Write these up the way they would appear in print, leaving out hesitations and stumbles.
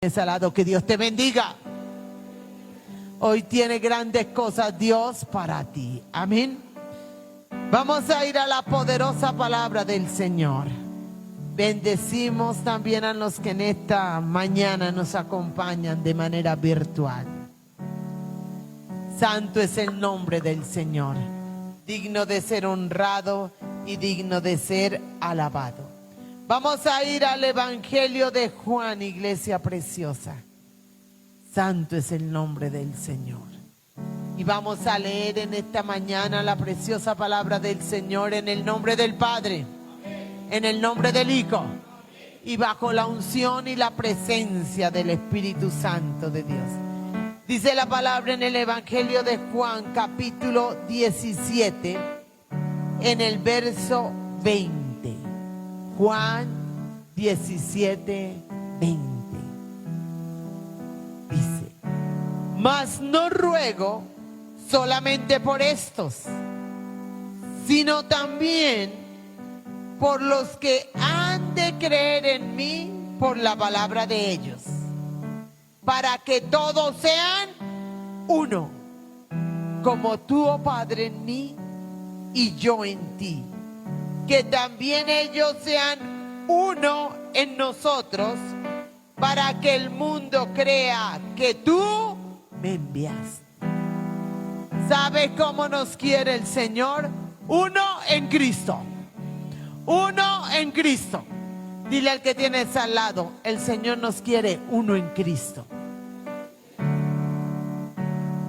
Salado, que Dios te bendiga. Hoy tiene grandes cosas Dios para ti. Amén. Vamos a ir a la poderosa palabra del Señor. Bendecimos también a los que en esta mañana nos acompañan de manera virtual. Santo es el nombre del Señor, digno de ser honrado y digno de ser alabado. Vamos a ir al Evangelio de Juan, iglesia preciosa. Santo es el nombre del Señor. Y vamos a leer en esta mañana la preciosa palabra del Señor en el nombre del Padre, en el nombre del Hijo y bajo la unción y la presencia del Espíritu Santo de Dios. Dice la palabra en el Evangelio de Juan, capítulo 17, en el verso 20. Juan 17, 20. Dice: mas no ruego solamente por estos, sino también por los que han de creer en mí por la palabra de ellos, para que todos sean uno, como tú, oh Padre, en mí y yo en ti, que también ellos sean uno en nosotros, para que el mundo crea que tú me enviaste. ¿Sabes cómo nos quiere el Señor? Uno en Cristo. Uno en Cristo. Dile al que tienes al lado: el Señor nos quiere uno en Cristo.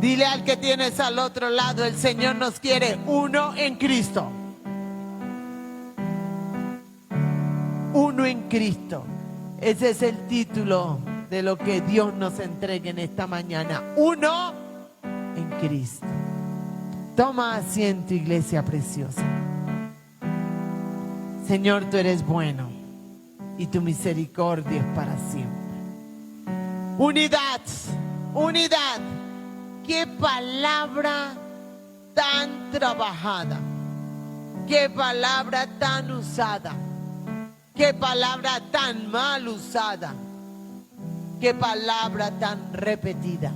Dile al que tienes al otro lado: el Señor nos quiere uno en Cristo. Uno en Cristo. Ese es el título de lo que Dios nos entrega en esta mañana. Uno en Cristo. Toma asiento, iglesia preciosa. Señor, tú eres bueno y tu misericordia es para siempre. Unidad, unidad. Qué palabra tan trabajada. Qué palabra tan usada. Qué palabra tan mal usada. Qué palabra tan repetida.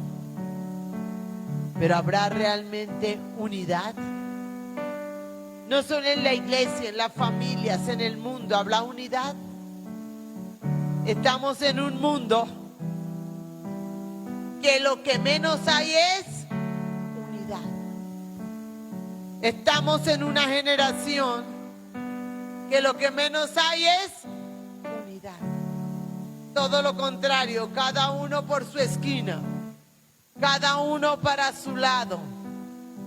Pero ¿habrá realmente unidad? No solo en la iglesia, en las familias, en el mundo. ¿Habrá unidad? Estamos en un mundo que lo que menos hay es unidad. Estamos en una generación que lo que menos hay es unidad. Todo lo contrario, cada uno por su esquina, cada uno para su lado,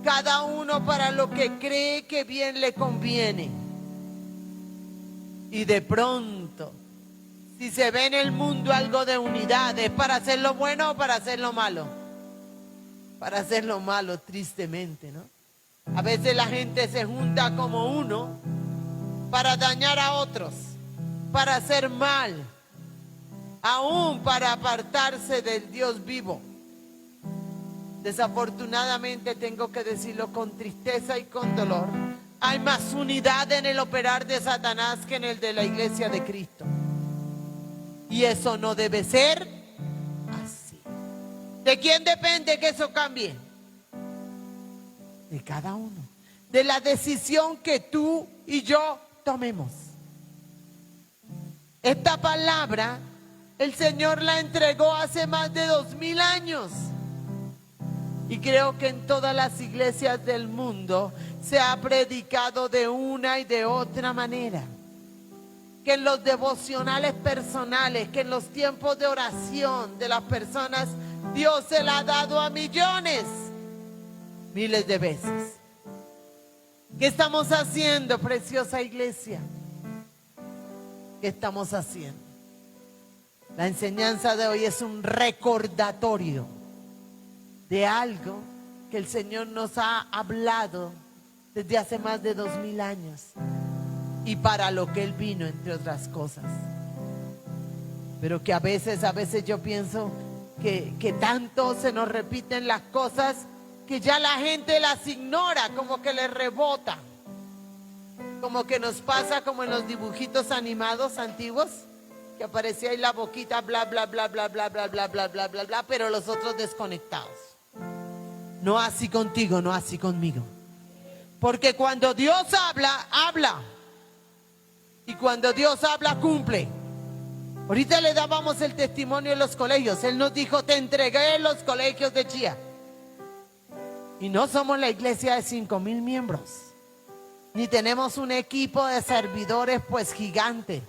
cada uno para lo que cree que bien le conviene. Y de pronto, si se ve en el mundo algo de unidad, ¿es para hacer lo bueno o para hacer lo malo? Para hacer lo malo, tristemente, ¿no? A veces la gente se junta como uno para dañar a otros, para hacer mal, aún para apartarse del Dios vivo. Desafortunadamente, tengo que decirlo con tristeza y con dolor, hay más unidad en el operar de Satanás que en el de la iglesia de Cristo. Y eso no debe ser así. ¿De quién depende que eso cambie? De cada uno. De la decisión que tú y yo tomemos. Esta palabra el Señor la entregó hace más de 2000 años. Y creo que en todas las iglesias del mundo se ha predicado de una y de otra manera. Que en los devocionales personales, que en los tiempos de oración de las personas, Dios se la ha dado a millones, miles de veces. ¿Qué estamos haciendo, preciosa iglesia? ¿Qué estamos haciendo? La enseñanza de hoy es un recordatorio de algo que el Señor nos ha hablado desde hace más de 2000 años y para lo que Él vino, entre otras cosas. Pero que a veces yo pienso que tanto se nos repiten las cosas que ya la gente las ignora, como que les rebota. Como que nos pasa como en los dibujitos animados antiguos, que aparecía ahí la boquita, bla, bla, bla, bla, bla, bla, bla, bla, bla, bla, bla, pero los otros desconectados. No así contigo, no así conmigo. Porque cuando Dios habla, habla. Y cuando Dios habla, cumple. Ahorita le dábamos el testimonio en los colegios. Él nos dijo, te entregué los colegios de Chía. Y no somos la iglesia de 5,000 miembros. Ni tenemos un equipo de servidores pues gigante.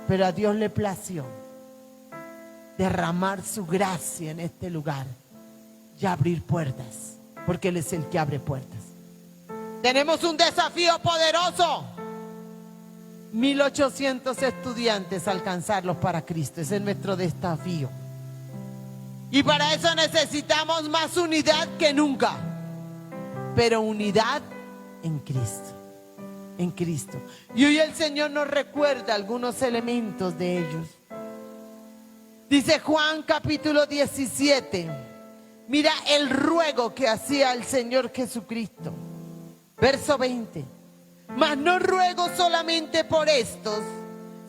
Pero a Dios le plació derramar su gracia en este lugar y abrir puertas. Porque Él es el que abre puertas. Tenemos un desafío poderoso. 1,800 estudiantes, alcanzarlos para Cristo. Ese es nuestro desafío. Y para eso necesitamos más unidad que nunca. Pero unidad en Cristo. En Cristo. Y hoy el Señor nos recuerda algunos elementos de ellos. Dice Juan capítulo 17. Mira el ruego que hacía el Señor Jesucristo. Verso 20. Mas no ruego solamente por estos,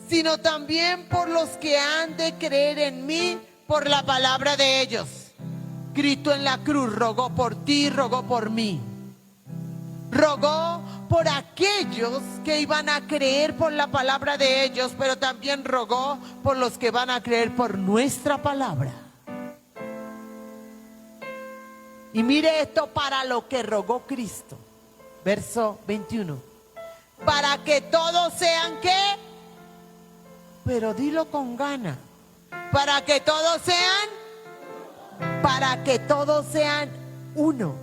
sino también por los que han de creer en mí por la palabra de ellos. Cristo en la cruz rogó por ti, rogó por mí. Rogó por aquellos que iban a creer por la palabra de ellos, pero también rogó por los que van a creer por nuestra palabra. Y mire esto para lo que rogó Cristo. Verso 21. Para que todos sean ¿qué? Pero dilo con gana. Para que todos sean uno.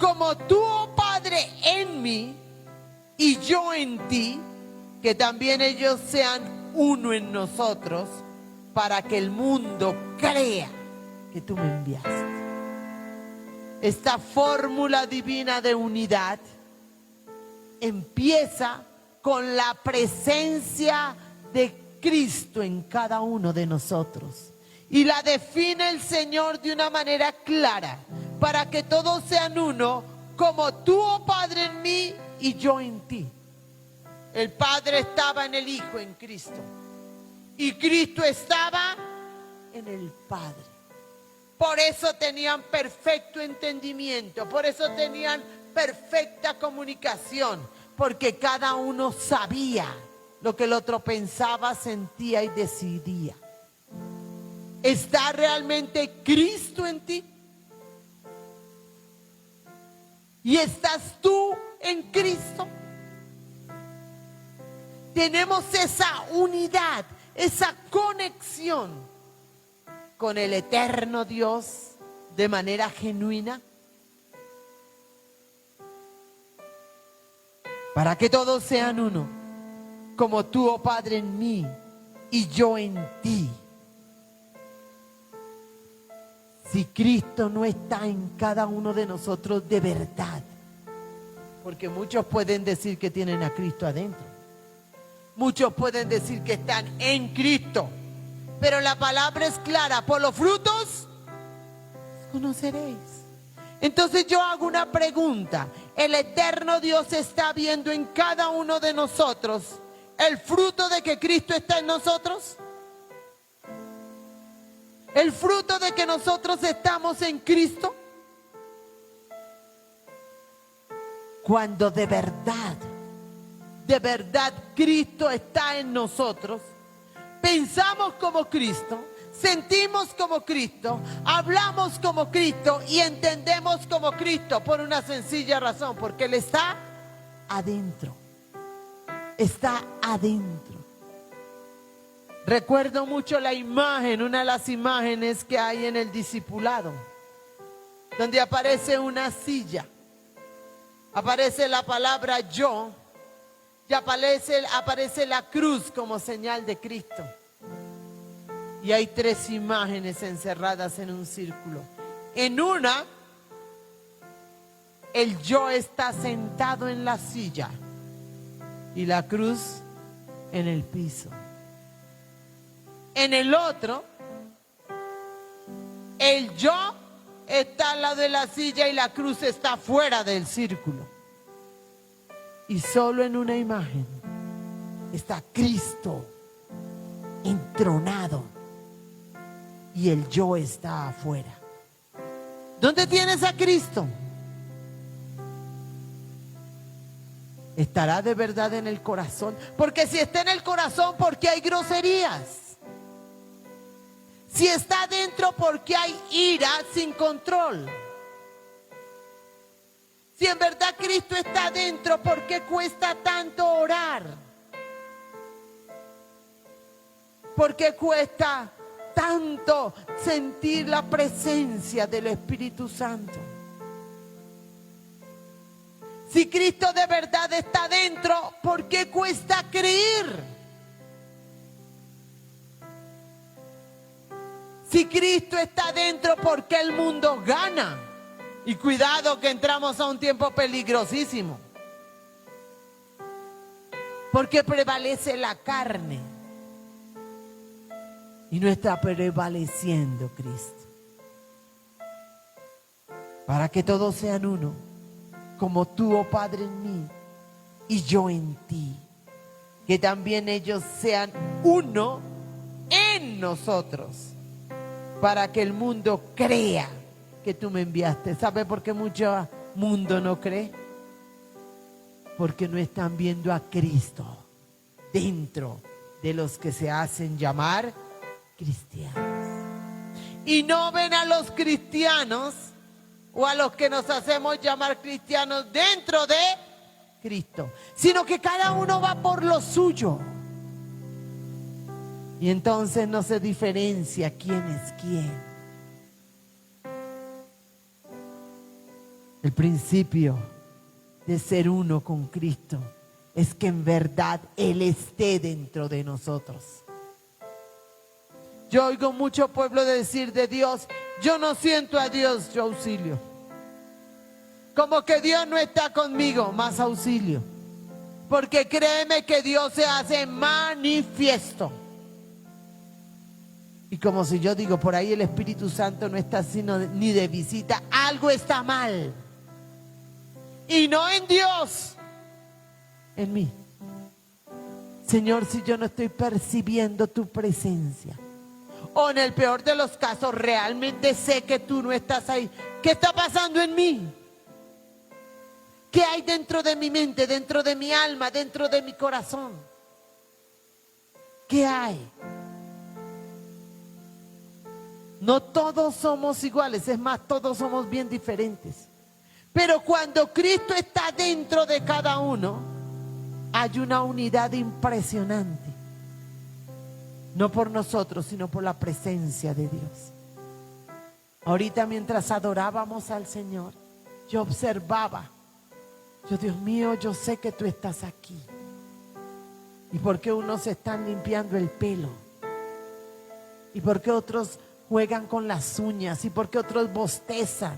Como tú, oh Padre, en mí y yo en ti, que también ellos sean uno en nosotros, para que el mundo crea que tú me enviaste. Esta fórmula divina de unidad empieza con la presencia de Cristo en cada uno de nosotros. Y la define el Señor de una manera clara, para que todos sean uno, como tú, oh Padre, en mí y yo en ti. El Padre estaba en el Hijo, en Cristo. Y Cristo estaba en el Padre. Por eso tenían perfecto entendimiento, por eso tenían perfecta comunicación, porque cada uno sabía lo que el otro pensaba, sentía y decidía. ¿Está realmente Cristo en ti? ¿Y estás tú en Cristo? Tenemos esa unidad, esa conexión con el eterno Dios de manera genuina. Para que todos sean uno, como tú, oh Padre, en mí y yo en ti. Si Cristo no está en cada uno de nosotros de verdad, porque muchos pueden decir que tienen a Cristo adentro, muchos pueden decir que están en Cristo, pero la palabra es clara: por los frutos conoceréis. Entonces yo hago una pregunta: ¿el eterno Dios está viendo en cada uno de nosotros el fruto de que Cristo está en nosotros? ¿El fruto de que nosotros estamos en Cristo? Cuando de verdad Cristo está en nosotros, pensamos como Cristo, sentimos como Cristo, hablamos como Cristo y entendemos como Cristo, por una sencilla razón: porque Él está adentro. Está adentro. Recuerdo mucho la imagen, una de las imágenes que hay en el discipulado, donde aparece una silla, aparece la palabra yo, y aparece la cruz como señal de Cristo. Y hay 3 imágenes encerradas en un círculo. En una, el yo está sentado en la silla y la cruz en el piso. En el otro, el yo está al lado de la silla y la cruz está fuera del círculo. Y solo en una imagen está Cristo entronado y el yo está afuera. ¿Dónde tienes a Cristo? ¿Estará de verdad en el corazón? Porque si está en el corazón, ¿por qué hay groserías? Si está dentro, ¿por qué hay ira sin control? Si en verdad Cristo está dentro, ¿por qué cuesta tanto orar? ¿Por qué cuesta tanto sentir la presencia del Espíritu Santo? Si Cristo de verdad está dentro, ¿por qué cuesta creer? Si Cristo está dentro, ¿por qué el mundo gana? Y cuidado que entramos a un tiempo peligrosísimo. Porque prevalece la carne. Y no está prevaleciendo Cristo. Para que todos sean uno. Como tú, oh Padre, en mí y yo en ti. Que también ellos sean uno en nosotros. Para que el mundo crea que tú me enviaste. ¿Sabe por qué mucho mundo no cree? Porque no están viendo a Cristo dentro de los que se hacen llamar cristianos. Y no ven a los cristianos o a los que nos hacemos llamar cristianos dentro de Cristo, sino que cada uno va por lo suyo. Y entonces no se diferencia quién es quién. El principio de ser uno con Cristo es que en verdad Él esté dentro de nosotros. Yo oigo mucho pueblo decir de Dios, yo no siento a Dios, yo auxilio. Como que Dios no está conmigo, más auxilio. Porque créeme que Dios se hace manifiesto. Y como si yo digo, por ahí el Espíritu Santo no está sino ni de visita, algo está mal. Y no en Dios, en mí. Señor, si yo no estoy percibiendo tu presencia, o en el peor de los casos, realmente sé que tú no estás ahí, ¿qué está pasando en mí? ¿Qué hay dentro de mi mente, dentro de mi alma, dentro de mi corazón? ¿Qué hay? No todos somos iguales, es más, todos somos bien diferentes. Pero cuando Cristo está dentro de cada uno, hay una unidad impresionante. No por nosotros, sino por la presencia de Dios. Ahorita mientras adorábamos al Señor, yo observaba. Yo, Dios mío, yo sé que tú estás aquí. ¿Y por qué unos se están limpiando el pelo? ¿Y por qué otros juegan con las uñas? ¿Y por qué otros bostezan?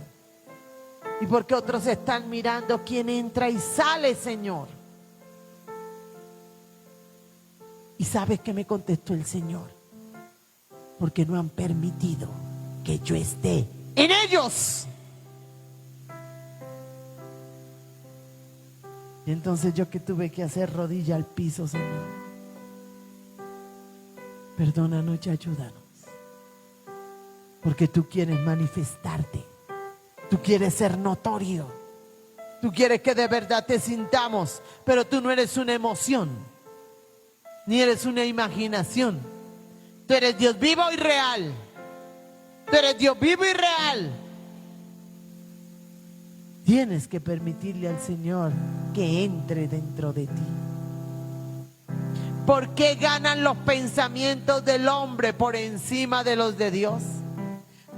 ¿Y por qué otros están mirando quién entra y sale, Señor? ¿Y sabes qué me contestó el Señor? Porque no han permitido que yo esté en ellos. Y entonces yo que tuve que hacer rodilla al piso, Señor. Perdónanos y ayúdanos. Porque tú quieres manifestarte. Tú quieres ser notorio. Tú quieres que de verdad te sintamos. Pero tú no eres una emoción. Ni eres una imaginación. Tú eres Dios vivo y real. Tú eres Dios vivo y real. Tienes que permitirle al Señor que entre dentro de ti. ¿Por qué ganan los pensamientos del hombre por encima de los de Dios?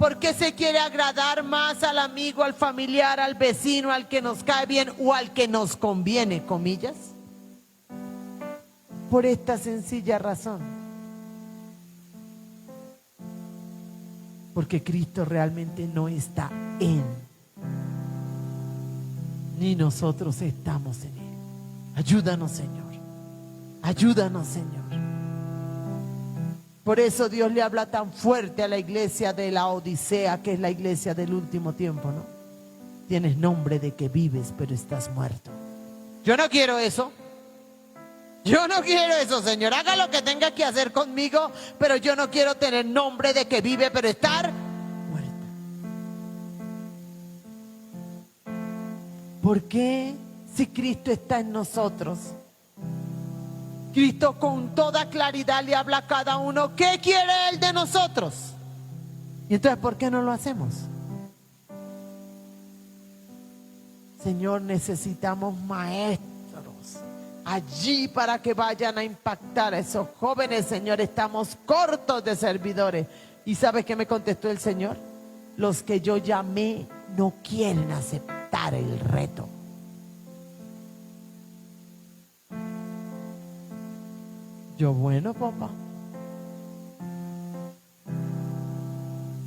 ¿Por qué se quiere agradar más al amigo, al familiar, al vecino, al que nos cae bien o al que nos conviene, comillas? Por esta sencilla razón. Porque Cristo realmente no está en, ni nosotros estamos en Él. Ayúdanos, Señor. Ayúdanos, Señor. Por eso Dios le habla tan fuerte a la iglesia de la Odisea, que es la iglesia del último tiempo, ¿no? Tienes nombre de que vives, pero estás muerto. Yo no quiero eso. Yo no quiero eso, Señor. Haga lo que tenga que hacer conmigo, pero yo no quiero tener nombre de que vive, pero estar muerta. ¿Por qué si Cristo está en nosotros? Cristo con toda claridad le habla a cada uno. ¿Qué quiere Él de nosotros? Y entonces, ¿por qué no lo hacemos? Señor, necesitamos maestros allí para que vayan a impactar a esos jóvenes. Señor, estamos cortos de servidores. ¿Y sabes qué me contestó el Señor? Los que yo llamé no quieren aceptar el reto. Yo, bueno, papá.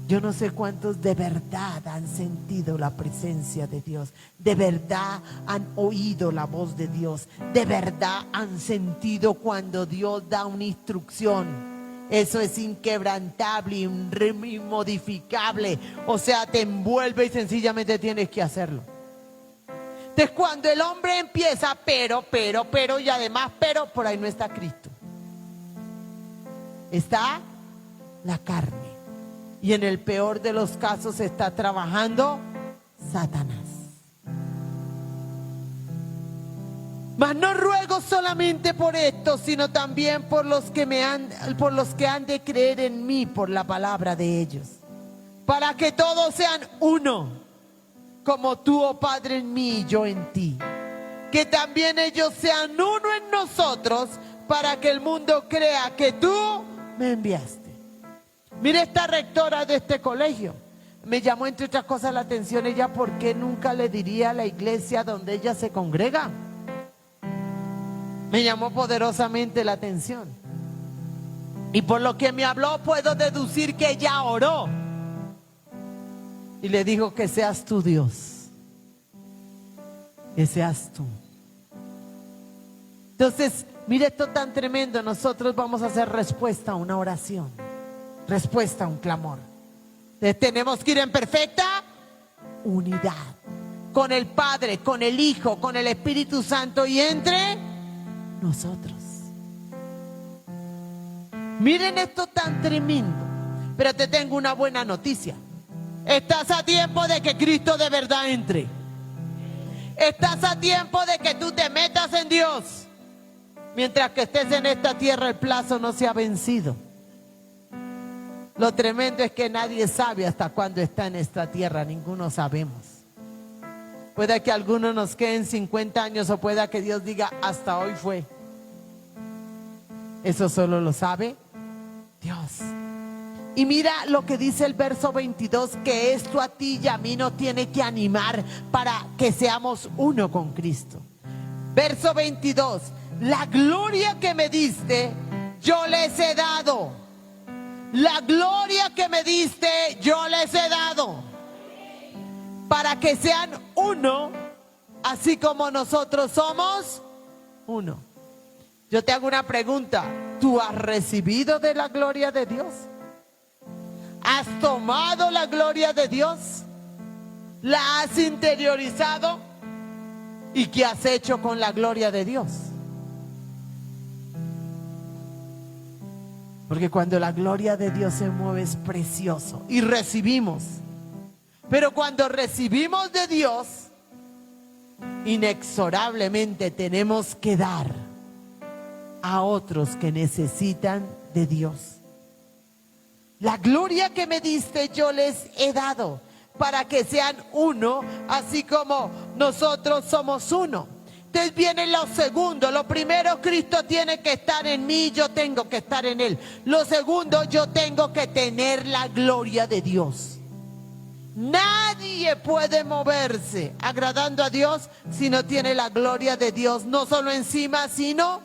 Yo no sé cuántos de verdad han sentido la presencia de Dios, de verdad han oído la voz de Dios, de verdad han sentido cuando Dios da una instrucción. Eso es inquebrantable, inmodificable, o sea, te envuelve y sencillamente tienes que hacerlo. Entonces, cuando el hombre empieza, pero y además, pero, por ahí no está Cristo. Está la carne. Y en el peor de los casos está trabajando Satanás. Mas no ruego solamente por esto, sino también por los que han de creer en mí por la palabra de ellos, para que todos sean uno, como tú, oh Padre, en mí y yo en ti. Que también ellos sean uno en nosotros, para que el mundo crea que tú me enviaste. Mire, esta rectora de este colegio me llamó entre otras cosas la atención. Ella, ¿por qué nunca le diría a la iglesia donde ella se congrega? Me llamó poderosamente la atención. Y por lo que me habló puedo deducir que ella oró y le dijo: que seas tú, Dios, que seas tú. Entonces, mire esto tan tremendo. Nosotros vamos a hacer respuesta a una oración, respuesta a un clamor. Entonces, tenemos que ir en perfecta unidad con el Padre, con el Hijo, con el Espíritu Santo y entre nosotros. Miren esto tan tremendo. Pero te tengo una buena noticia. Estás a tiempo de que Cristo de verdad entre. Estás a tiempo de que tú te metas en Dios. Mientras que estés en esta tierra, el plazo no se ha vencido. Lo tremendo es que nadie sabe hasta cuándo está en esta tierra. Ninguno sabemos. Puede que algunos nos queden 50 años o pueda que Dios diga: hasta hoy fue. Eso solo lo sabe Dios. Y mira lo que dice el verso 22, que esto a ti y a mí nos tiene que animar para que seamos uno con Cristo. Verso 22, la gloria que me diste, yo les he dado. La gloria que me diste, yo les he dado. Para que sean uno, así como nosotros somos uno. Yo te hago una pregunta. ¿Tú has recibido de la gloria de Dios? ¿Has tomado la gloria de Dios? ¿La has interiorizado? ¿Y qué has hecho con la gloria de Dios? Porque cuando la gloria de Dios se mueve es precioso y recibimos. Pero cuando recibimos de Dios, inexorablemente tenemos que dar a otros que necesitan de Dios. La gloria que me diste yo les he dado, para que sean uno, así como nosotros somos uno. Entonces viene lo segundo. Lo primero, Cristo tiene que estar en mí, yo tengo que estar en Él. Lo segundo, yo tengo que tener la gloria de Dios. Nadie puede moverse agradando a Dios si no tiene la gloria de Dios, no solo encima, sino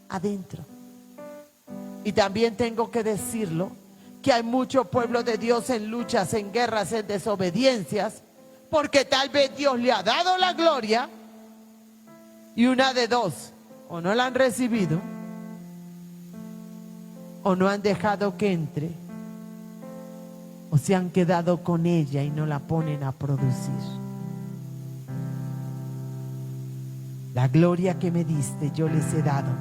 adentro. Y también tengo que decirlo, que hay mucho pueblo de Dios en luchas, en guerras, en desobediencias, porque tal vez Dios le ha dado la gloria y una de dos: o no la han recibido o no han dejado que entre, o se han quedado con ella y no la ponen a producir. La gloria que me diste yo les he dado,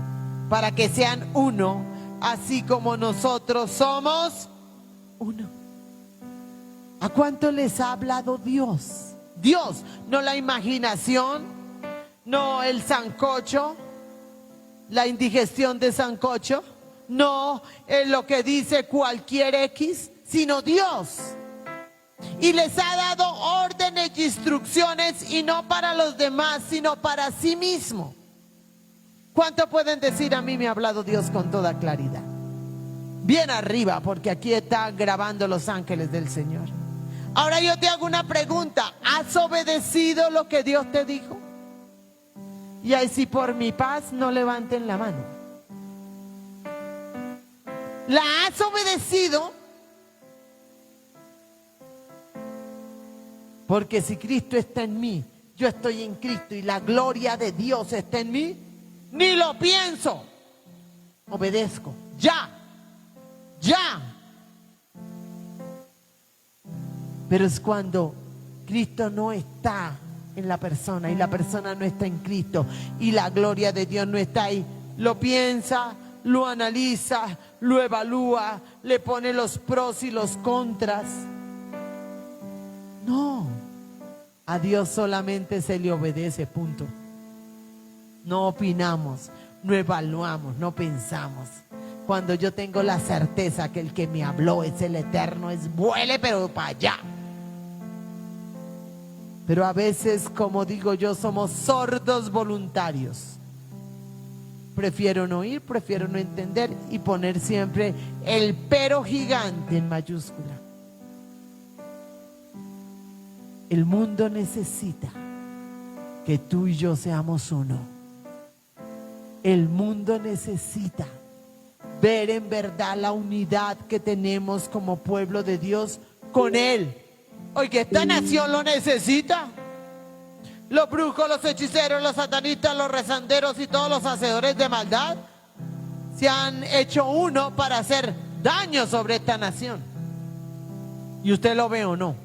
para que sean uno, así como nosotros somos uno. ¿A cuánto les ha hablado Dios? Dios, no la imaginación, no el sancocho, la indigestión de sancocho, no lo que dice cualquier X, sino Dios. Y les ha dado órdenes y instrucciones, y no para los demás, sino para sí mismo. ¿Cuánto pueden decir a mí me ha hablado Dios con toda claridad? Bien arriba, porque aquí están grabando los ángeles del Señor. Ahora yo te hago una pregunta. ¿Has obedecido lo que Dios te dijo? Y ahí si por mi paz no levanten la mano. ¿La has obedecido? Porque si Cristo está en mí, yo estoy en Cristo y la gloria de Dios está en mí, ni lo pienso. Obedezco. Ya. Pero es cuando Cristo no está en la persona y la persona no está en Cristo y la gloria de Dios no está ahí. Lo piensa, lo analiza, lo evalúa, le pone los pros y los contras. No, a Dios solamente se le obedece, punto. No opinamos, no evaluamos, no pensamos. Cuando yo tengo la certeza que el que me habló es el Eterno, es vuele pero para allá. Pero a veces, como digo yo, somos sordos voluntarios. Prefiero no oír, prefiero no entender y poner siempre el pero gigante en mayúscula. El mundo necesita que tú y yo seamos uno. El mundo necesita ver en verdad la unidad que tenemos como pueblo de Dios con Él. Oye, esta nación lo necesita. Los brujos, los hechiceros, los satanistas, los rezanderos y todos los hacedores de maldad se han hecho uno para hacer daño sobre esta nación. ¿Y usted lo ve o no?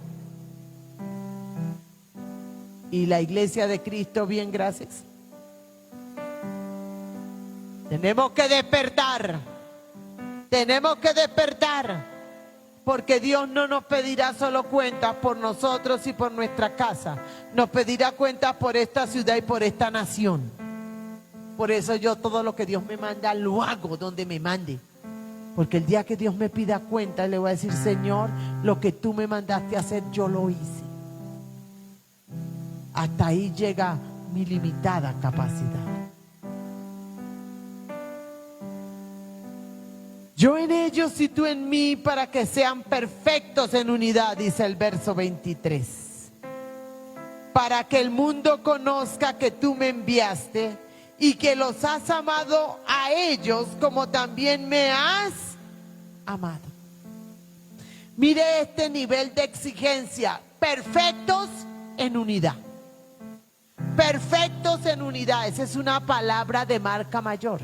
¿Y la iglesia de Cristo bien, gracias? Tenemos que despertar. Tenemos que despertar. Porque Dios no nos pedirá solo cuentas por nosotros y por nuestra casa. Nos pedirá cuentas por esta ciudad y por esta nación. Por eso yo todo lo que Dios me manda lo hago donde me mande. Porque el día que Dios me pida cuentas le voy a decir: Señor, lo que tú me mandaste a hacer yo lo hice. Hasta ahí llega mi limitada capacidad. Yo en ellos y tú en mí, para que sean perfectos en unidad, dice el verso 23. Para que el mundo conozca que tú me enviaste y que los has amado a ellos como también me has amado. Mire este nivel de exigencia: perfectos en unidad. Perfectos en unidad. Esa es una palabra de marca mayor.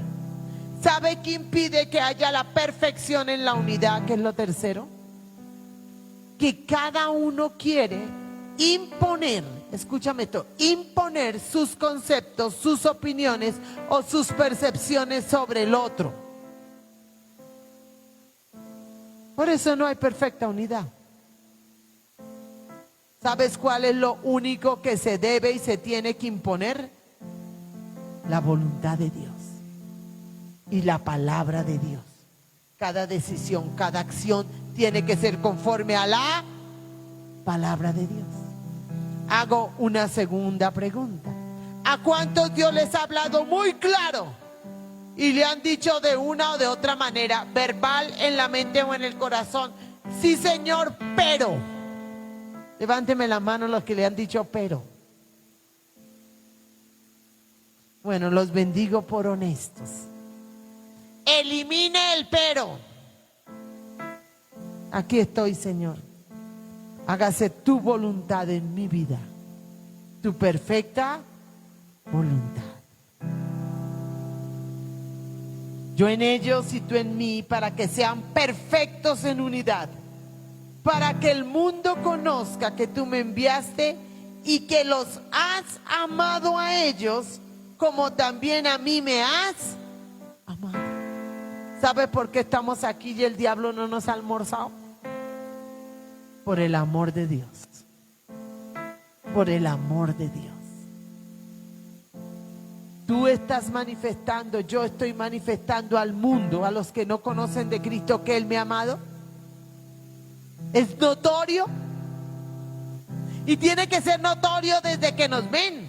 ¿Sabe qué impide que haya la perfección en la unidad? ¿Qué es lo tercero? Que cada uno quiere imponer, escúchame esto, imponer sus conceptos, sus opiniones o sus percepciones sobre el otro. Por eso no hay perfecta unidad. ¿Sabes cuál es lo único que se debe y se tiene que imponer? La voluntad de Dios y la palabra de Dios. Cada decisión, cada acción tiene que ser conforme a la palabra de Dios. Hago una segunda pregunta. ¿A cuántos Dios les ha hablado muy claro y le han dicho de una o de otra manera, verbal, en la mente o en el corazón: sí, Señor, pero? Levánteme la mano los que le han dicho pero. Bueno, los bendigo por honestos. Elimine el pero. Aquí estoy, Señor. Hágase tu voluntad en mi vida, tu perfecta voluntad. Yo en ellos y tú en mí, para que sean perfectos en unidad, para que el mundo conozca que tú me enviaste y que los has amado a ellos como también a mí me has amado. ¿Sabes por qué estamos aquí y el diablo no nos ha almorzado? Por el amor de Dios. Por el amor de Dios. Tú estás manifestando, yo estoy manifestando al mundo, a los que no conocen de Cristo, que Él me ha amado. Es notorio. Y tiene que ser notorio desde que nos ven.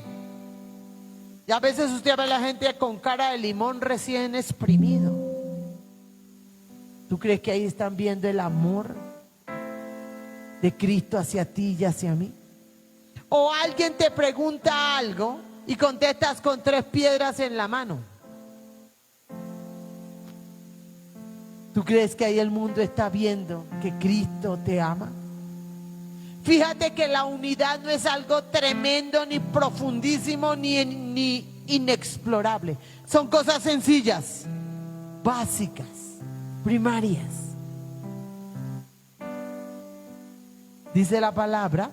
Y a veces usted ve a la gente con cara de limón recién exprimido. ¿Tú crees que ahí están viendo el amor de Cristo hacia ti y hacia mí? O alguien te pregunta algo y contestas con 3 piedras en la mano. ¿Tú crees que ahí el mundo está viendo que Cristo te ama? Fíjate que la unidad no es algo tremendo, ni profundísimo, ni inexplorable. Son cosas sencillas, básicas, primarias. Dice la palabra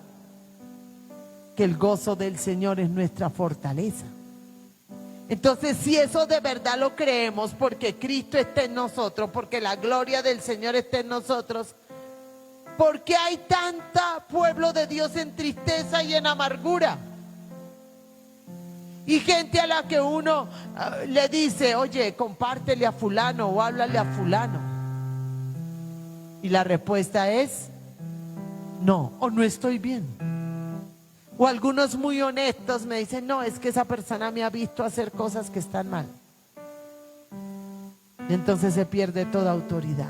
que el gozo del Señor es nuestra fortaleza. Entonces, si eso de verdad lo creemos, porque Cristo está en nosotros, porque la gloria del Señor está en nosotros, ¿por qué hay tanta pueblo de Dios en tristeza y en amargura? Y gente a la que uno le dice, oye, compártele a fulano o háblale a fulano. Y la respuesta es, no, o no estoy bien. O algunos muy honestos me dicen, no, es que esa persona me ha visto hacer cosas que están mal. Y entonces se pierde toda autoridad.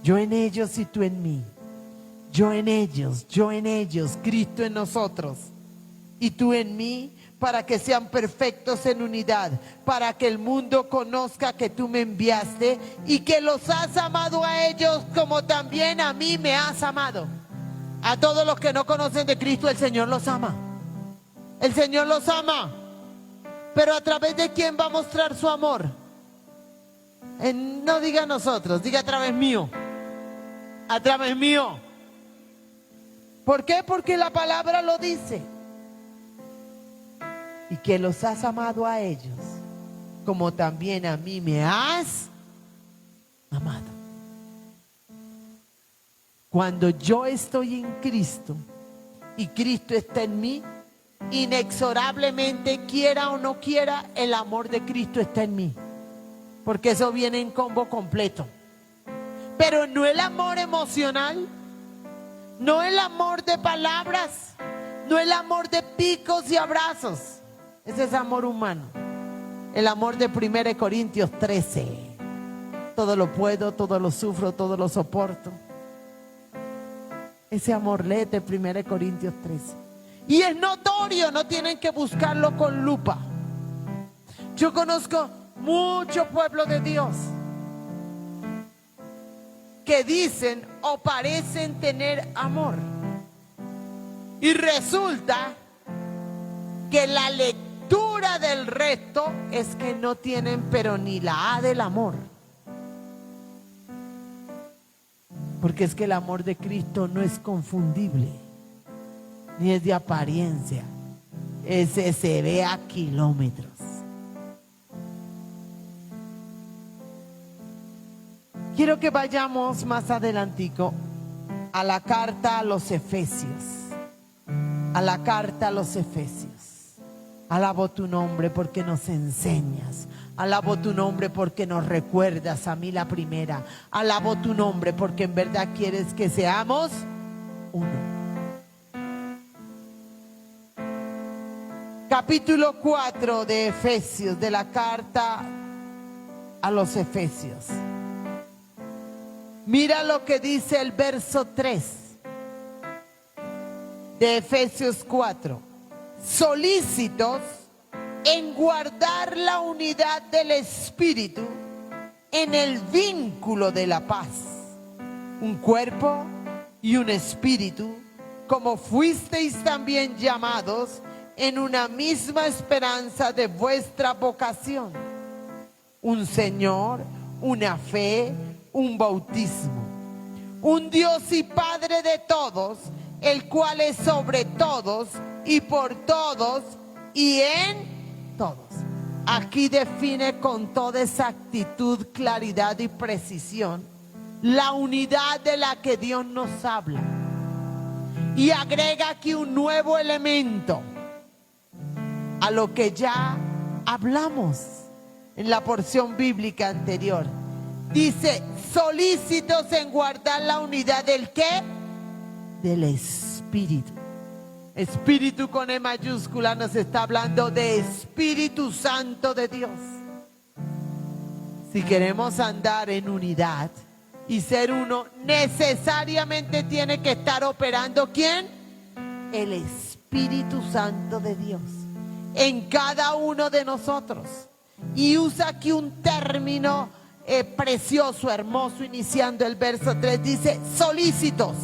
Yo en ellos y tú en mí. Yo en ellos, Cristo en nosotros. Y tú en mí, para que sean perfectos en unidad, para que el mundo conozca que tú me enviaste y que los has amado a ellos como también a mí me has amado. A todos los que no conocen de Cristo, el Señor los ama. El Señor los ama. Pero ¿a través de quién va a mostrar su amor? No diga nosotros, diga a través mío. A través mío. ¿Por qué? Porque la palabra lo dice. Y que los has amado a ellos, como también a mí me has amado. Cuando yo estoy en Cristo y Cristo está en mí, inexorablemente, quiera o no quiera, el amor de Cristo está en mí. Porque eso viene en combo completo. Pero no el amor emocional, no el amor de palabras, no el amor de picos y abrazos. Ese es amor humano. El amor de 1 Corintios 13. Todo lo puedo, todo lo sufro, todo lo soporto. Ese amor, léete 1 Corintios 13. Y es notorio, no tienen que buscarlo con lupa. Yo conozco mucho pueblo de Dios que dicen o parecen tener amor. Y resulta que la lectura del resto es que no tienen pero ni la A del amor. Porque es que el amor de Cristo no es confundible, ni es de apariencia. Ese se ve a kilómetros. Quiero que vayamos más adelantico a la carta a los Efesios. A la carta a los Efesios. Alabo tu nombre porque nos enseñas. Alabo tu nombre porque nos recuerdas a mí la primera. Alabo tu nombre porque en verdad quieres que seamos uno. Capítulo 4 de Efesios, de la carta a los Efesios. Mira lo que dice el verso 3 de Efesios 4. Solícitos en guardar la unidad del Espíritu en el vínculo de la paz. Un cuerpo y un espíritu, como fuisteis también llamados en una misma esperanza de vuestra vocación. Un Señor, una fe, un bautismo. Un Dios y Padre de todos, el cual es sobre todos y por todos y en todos. aquí define con toda exactitud, claridad y precisión la unidad de la que Dios nos habla. Y agrega aquí un nuevo elemento a lo que ya hablamos en la porción bíblica anterior. Dice, solícitos en guardar la unidad del ¿qué? Del Espíritu. Espíritu con E mayúscula nos está hablando de Espíritu Santo de Dios. Si queremos andar en unidad y ser uno, necesariamente tiene que estar operando ¿quién? El Espíritu Santo de Dios en cada uno de nosotros. Y usa aquí un término precioso, hermoso, iniciando el verso 3, dice solícitos,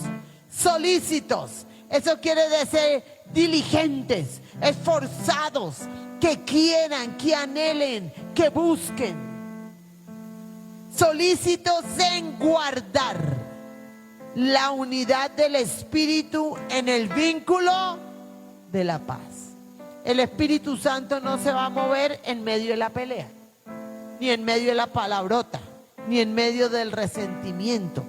solícitos. Eso quiere decir diligentes, esforzados, que quieran, que anhelen, que busquen. Solícitos en guardar la unidad del Espíritu en el vínculo de la paz. El Espíritu Santo no se va a mover en medio de la pelea, ni en medio de la palabrota, ni en medio del resentimiento,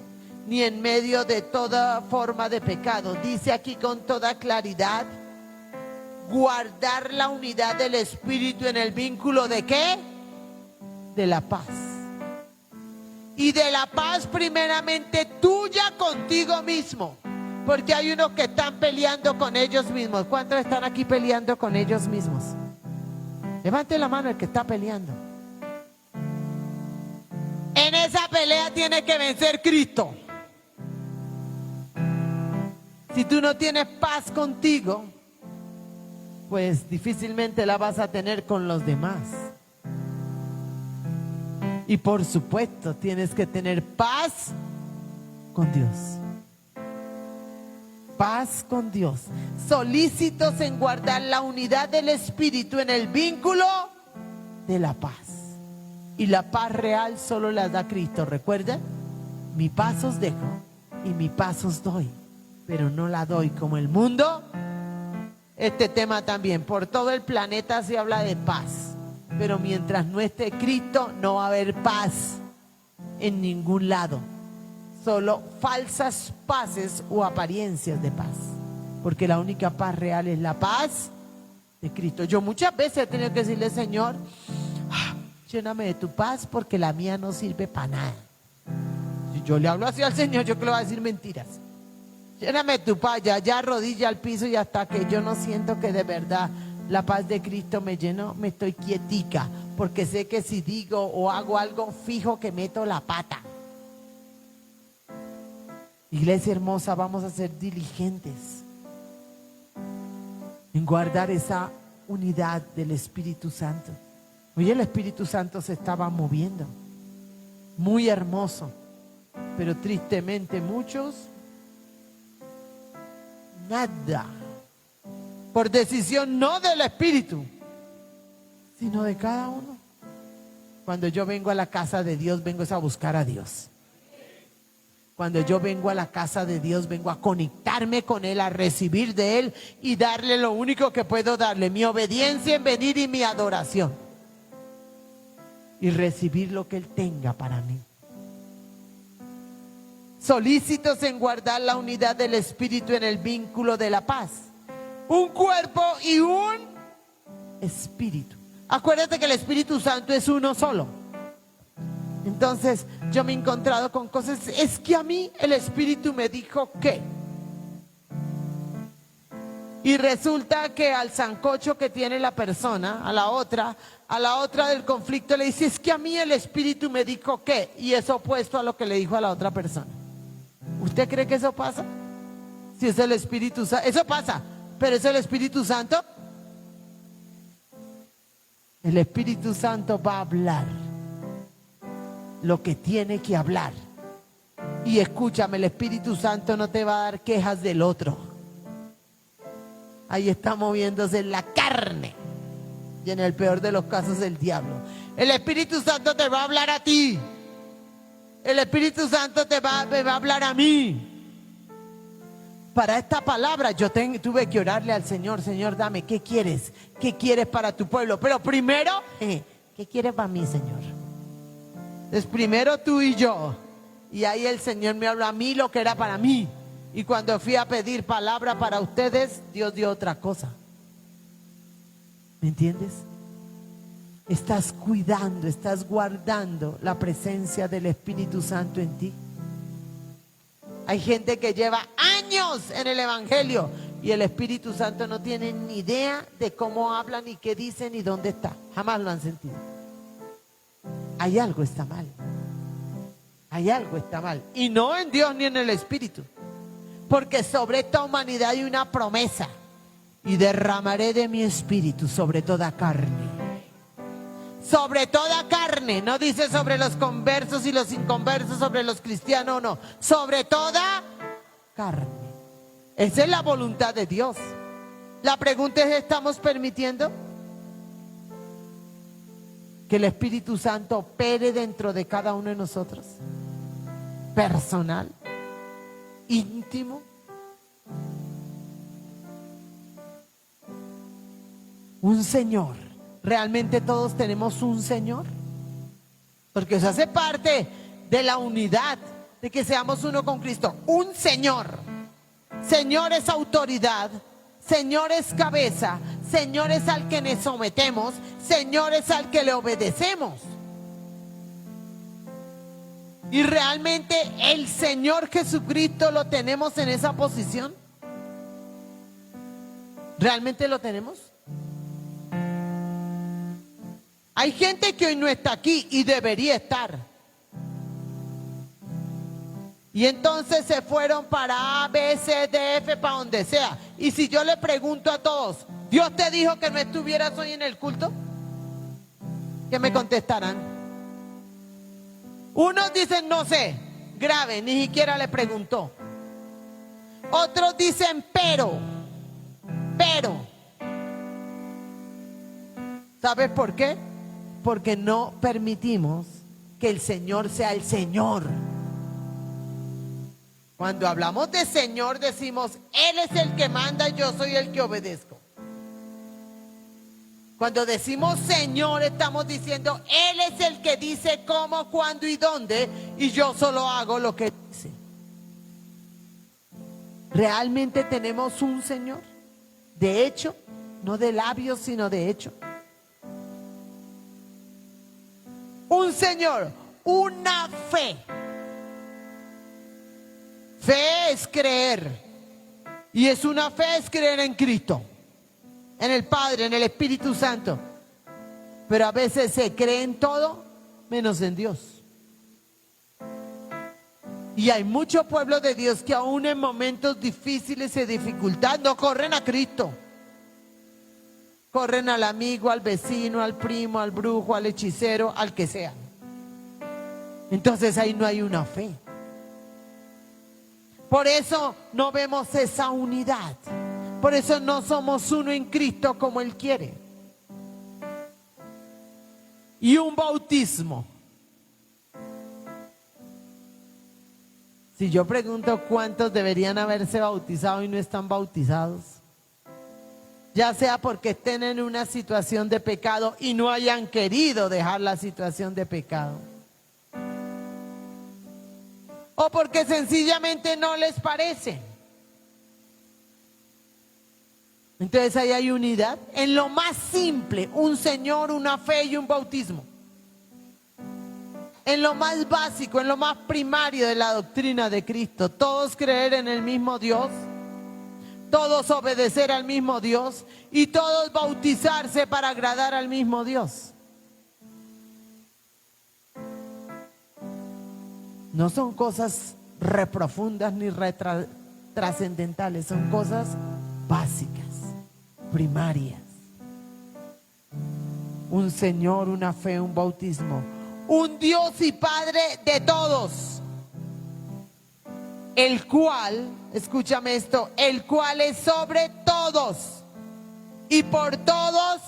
ni en medio de toda forma de pecado. Dice aquí con toda claridad, guardar la unidad del Espíritu en el vínculo de ¿qué? De la paz. Y de la paz primeramente tuya contigo mismo. Porque hay unos que están peleando con ellos mismos. ¿Cuántos están aquí peleando con ellos mismos? Levante la mano el que está peleando. En esa pelea tiene que vencer Cristo. Si tú no tienes paz contigo, pues difícilmente la vas a tener con los demás. Y por supuesto tienes que tener paz con Dios. Paz con Dios. Solícitos en guardar la unidad del Espíritu en el vínculo de la paz. Y la paz real solo la da Cristo. ¿Recuerdan? Mi paz os dejo y mi paz os doy, pero no la doy como el mundo. Este tema también, por todo el planeta se habla de paz, pero mientras no esté Cristo no va a haber paz en ningún lado. Solo falsas paces o apariencias de paz, porque la única paz real es la paz de Cristo. Yo muchas veces he tenido que decirle, Señor, lléname de tu paz porque la mía no sirve para nada. Si yo le hablo así al Señor, yo que le voy a decir mentiras. Lléname de tu paz, ya rodilla al piso y hasta que yo no siento que de verdad la paz de Cristo me llenó, me estoy quietica, porque sé que si digo o hago algo fijo que meto la pata. Iglesia hermosa, vamos a ser diligentes en guardar esa unidad del Espíritu Santo. Hoy el Espíritu Santo se estaba moviendo, muy hermoso, pero tristemente muchos, nada, por decisión no del Espíritu, sino de cada uno. Cuando yo vengo a la casa de Dios, vengo a buscar a Dios. Cuando yo vengo a la casa de Dios, vengo a conectarme con Él, a recibir de Él y darle lo único que puedo darle, mi obediencia en venir y mi adoración. Y recibir lo que Él tenga para mí. Solícitos en guardar la unidad del Espíritu en el vínculo de la paz. Un cuerpo y un espíritu. Acuérdate que el Espíritu Santo es uno solo. Entonces yo me he encontrado con cosas, es que a mí el Espíritu me dijo que. Y resulta que al sancocho que tiene la persona, a la otra del conflicto le dice, es que a mí el Espíritu me dijo que. Y es opuesto a lo que le dijo a la otra persona. ¿Usted cree que eso pasa? Si es el Espíritu Santo, eso pasa, pero es el Espíritu Santo. El Espíritu Santo va a hablar lo que tiene que hablar. Y escúchame, el Espíritu Santo no te va a dar quejas del otro. Ahí está moviéndose la carne. Y en el peor de los casos el diablo. El Espíritu Santo te va a hablar a ti. El Espíritu Santo me va a hablar a mí. para esta palabra yo tuve que orarle al Señor. Señor, dame, ¿qué quieres? ¿Qué quieres para tu pueblo? Pero primero, ¿qué quieres para mí, Señor? Entonces primero tú y yo. Y ahí el Señor me habló a mí lo que era para mí. Y cuando fui a pedir palabra para ustedes, Dios dio otra cosa. ¿Me entiendes? Estás cuidando, estás guardando la presencia del Espíritu Santo en ti. Hay gente que lleva años en el Evangelio y el Espíritu Santo no tiene ni idea de cómo hablan, ni qué dicen, ni dónde está. Jamás lo han sentido. Hay algo está mal. Hay algo está mal. Y no en Dios ni en el Espíritu. Porque sobre esta humanidad hay una promesa. Y derramaré de mi Espíritu sobre toda carne. Sobre toda carne. No dice sobre los conversos y los inconversos, sobre los cristianos, no. Sobre toda carne. Esa es la voluntad de Dios. La pregunta es, ¿estamos permitiendo que el Espíritu Santo opere dentro de cada uno de nosotros? Personal, íntimo. Un Señor. ¿Realmente todos tenemos un Señor? Porque eso hace parte de la unidad, de que seamos uno con Cristo. Un Señor. Señor es autoridad, Señor es cabeza, Señor es al que nos sometemos, Señor es al que le obedecemos. Y realmente el Señor Jesucristo lo tenemos en esa posición. ¿Realmente lo tenemos? Hay gente que hoy no está aquí y debería estar. Y entonces se fueron para A, B, C, D, F, para donde sea. Y si yo le pregunto a todos, ¿Dios te dijo que no estuvieras hoy en el culto? ¿Qué me contestarán? Unos dicen, no sé, grave, ni siquiera le preguntó. Otros dicen, pero. ¿Sabes por qué? Porque no permitimos que el Señor sea el Señor. Cuando hablamos de Señor decimos, Él es el que manda y yo soy el que obedezco. Cuando decimos Señor estamos diciendo, Él es el que dice cómo, cuándo y dónde, y yo solo hago lo que dice. ¿Realmente tenemos un Señor? De hecho, no de labios, sino de hecho. Un Señor, una fe. Fe es creer. Y es una fe, es creer en Cristo, en el Padre, en el Espíritu Santo. Pero a veces se cree en todo menos en Dios. Y hay muchos pueblos de Dios que aún en momentos difíciles y dificultad no corren a Cristo. Corren al amigo, al vecino, al primo, al brujo, al hechicero, al que sea. Entonces ahí no hay una fe. Por eso no vemos esa unidad. Por eso no somos uno en Cristo como Él quiere. Y un bautismo. Si yo pregunto cuántos deberían haberse bautizado y no están bautizados, ya sea porque estén en una situación de pecado y no hayan querido dejar la situación de pecado, o porque sencillamente no les parece. Entonces ahí hay unidad en lo más simple, un Señor, una fe y un bautismo. En lo más básico, en lo más primario de la doctrina de Cristo, todos creer en el mismo Dios, todos obedecer al mismo Dios y todos bautizarse para agradar al mismo Dios. No son cosas reprofundas ni trascendentales, son cosas básicas, primarias. Un Señor, una fe, un bautismo. Un Dios y Padre de todos, el cual, escúchame esto, el cual es sobre todos y por todos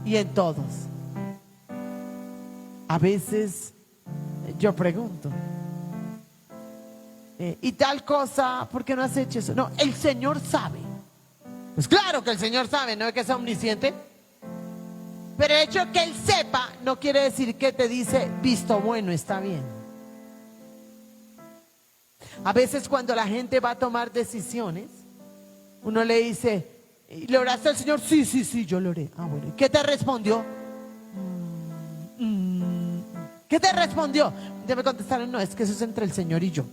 y en todos. A veces yo pregunto, y tal cosa, ¿por qué no has hecho eso? No, el Señor sabe. Pues claro que el Señor sabe, no es que sea omnisciente. Pero el hecho de que Él sepa no quiere decir que te dice, visto bueno, está bien. A veces cuando la gente va a tomar decisiones, uno le dice, ¿le oraste al Señor? Sí, sí, sí, yo le oré. Ah, bueno, ¿y qué te respondió? ¿Qué te respondió? Ya me contestaron, no, es que eso es entre el Señor y yo.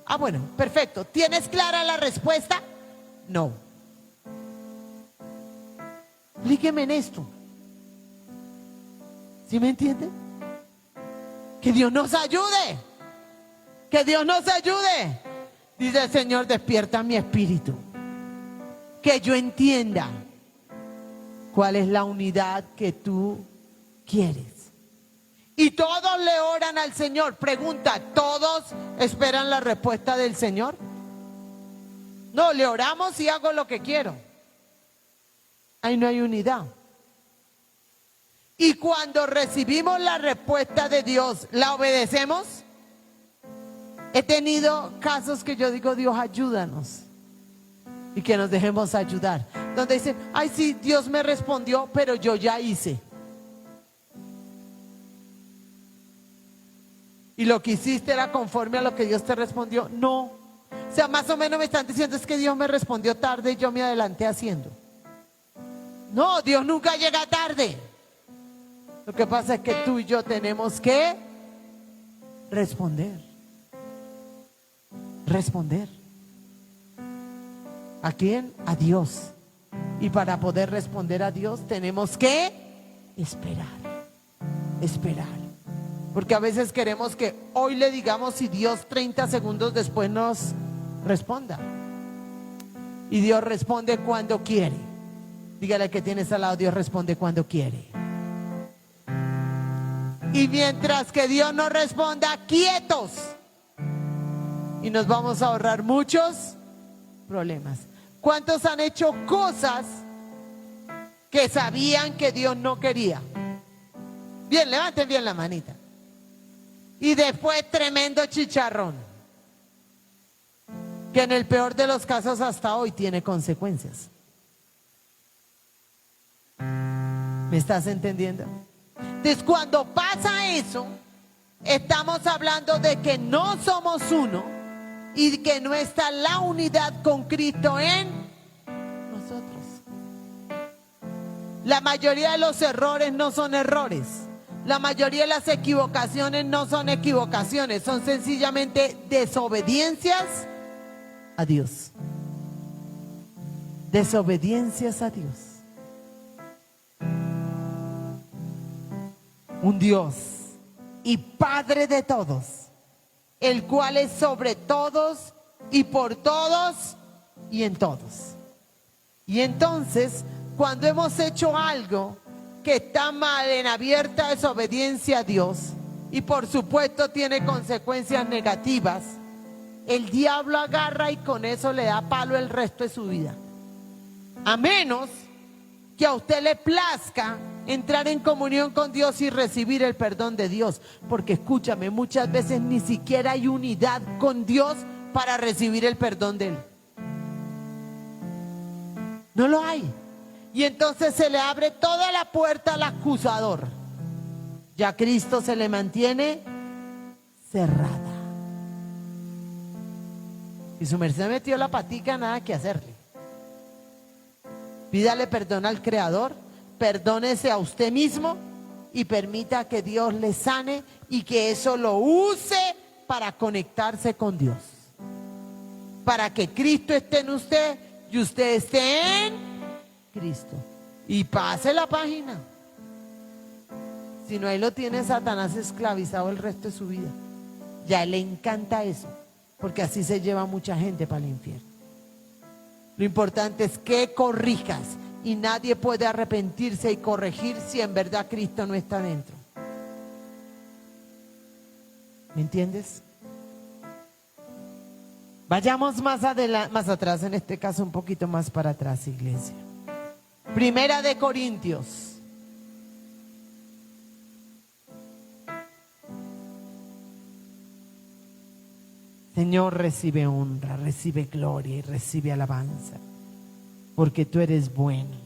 Ah, bueno, perfecto. ¿Tienes clara la respuesta? No. Explíqueme en esto. ¿Sí me entiende? Que Dios nos ayude. Que Dios nos ayude. Dice el Señor, despierta mi espíritu. Que yo entienda cuál es la unidad que tú quieres. Y todos le oran al Señor. Pregunta, ¿todos esperan la respuesta del Señor? No, le oramos y hago lo que quiero. Ahí no hay unidad. Y cuando recibimos la respuesta de Dios, ¿la obedecemos? He tenido casos que yo digo, Dios, ayúdanos. Y que nos dejemos ayudar. Donde dicen, ay sí, Dios me respondió, pero yo ya hice. ¿Y lo que hiciste era conforme a lo que Dios te respondió? No. O sea, más o menos me están diciendo, es que Dios me respondió tarde y yo me adelanté haciendo. No, Dios nunca llega tarde. Lo que pasa es que tú y yo tenemos que responder. Responder. ¿A quién? A Dios. Y para poder responder a Dios tenemos que esperar. Esperar. Porque a veces queremos que hoy le digamos y Dios 30 segundos después nos responda. Y Dios responde cuando quiere. Dígale que tienes al lado, Dios responde cuando quiere. Y mientras que Dios nos responda, quietos. Y nos vamos a ahorrar muchos problemas. ¿Cuántos han hecho cosas que sabían que Dios no quería? Bien, levanten bien la manita. Y después tremendo chicharrón, que en el peor de los casos hasta hoy tiene consecuencias. ¿Me estás entendiendo? Entonces cuando pasa eso, estamos hablando de que no somos uno y que no está la unidad con Cristo en nosotros. La mayoría de los errores no son errores. La mayoría de las equivocaciones no son equivocaciones, son sencillamente desobediencias a Dios. Desobediencias a Dios. Un Dios y Padre de todos, el cual es sobre todos y por todos y en todos. Y entonces, cuando hemos hecho algo que está mal, en abierta desobediencia a Dios, y por supuesto tiene consecuencias negativas, el diablo agarra y con eso le da palo el resto de su vida. A menos que a usted le plazca entrar en comunión con Dios y recibir el perdón de Dios. Porque escúchame, muchas veces ni siquiera hay unidad con Dios para recibir el perdón de Él. No lo hay. Y entonces se le abre toda la puerta al acusador. Ya Cristo se le mantiene cerrada. Y su merced metió la patica, nada que hacerle. Pídale perdón al Creador, perdónese a usted mismo y permita que Dios le sane y que eso lo use para conectarse con Dios. Para que Cristo esté en usted y usted esté en Cristo. Y pase la página. Si no, ahí lo tiene Satanás esclavizado el resto de su vida. Ya le encanta eso, porque así se lleva mucha gente para el infierno. Lo importante es que corrijas, y nadie puede arrepentirse y corregir si en verdad Cristo no está dentro. ¿Me entiendes? Vayamos más atrás, en este caso un poquito más para atrás, iglesia. Primera de Corintios. Señor, recibe honra, recibe gloria y recibe alabanza, porque tú eres bueno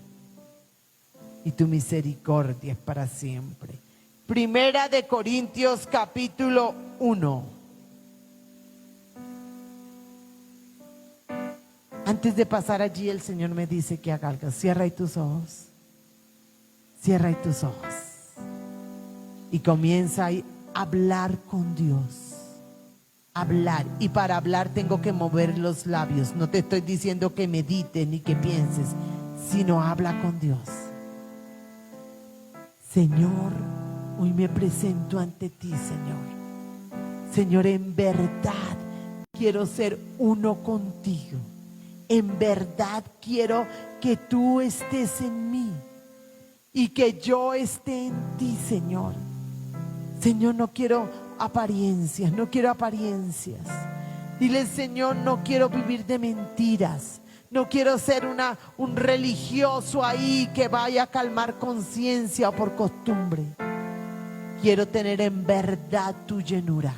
y tu misericordia es para siempre. Primera de Corintios capítulo 1. Antes de pasar allí, el Señor me dice que haga algo. Cierra ahí tus ojos. Cierra ahí tus ojos. Y comienza a hablar con Dios. Hablar. Y para hablar tengo que mover los labios. No te estoy diciendo que medites ni que pienses, sino habla con Dios. Señor, hoy me presento ante ti, Señor. Señor, en verdad quiero ser uno contigo. En verdad quiero que tú estés en mí y que yo esté en ti, Señor. Señor, no quiero apariencias, no quiero apariencias. Dile, Señor, no quiero vivir de mentiras. No quiero ser un religioso ahí que vaya a calmar conciencia o por costumbre. Quiero tener en verdad tu llenura.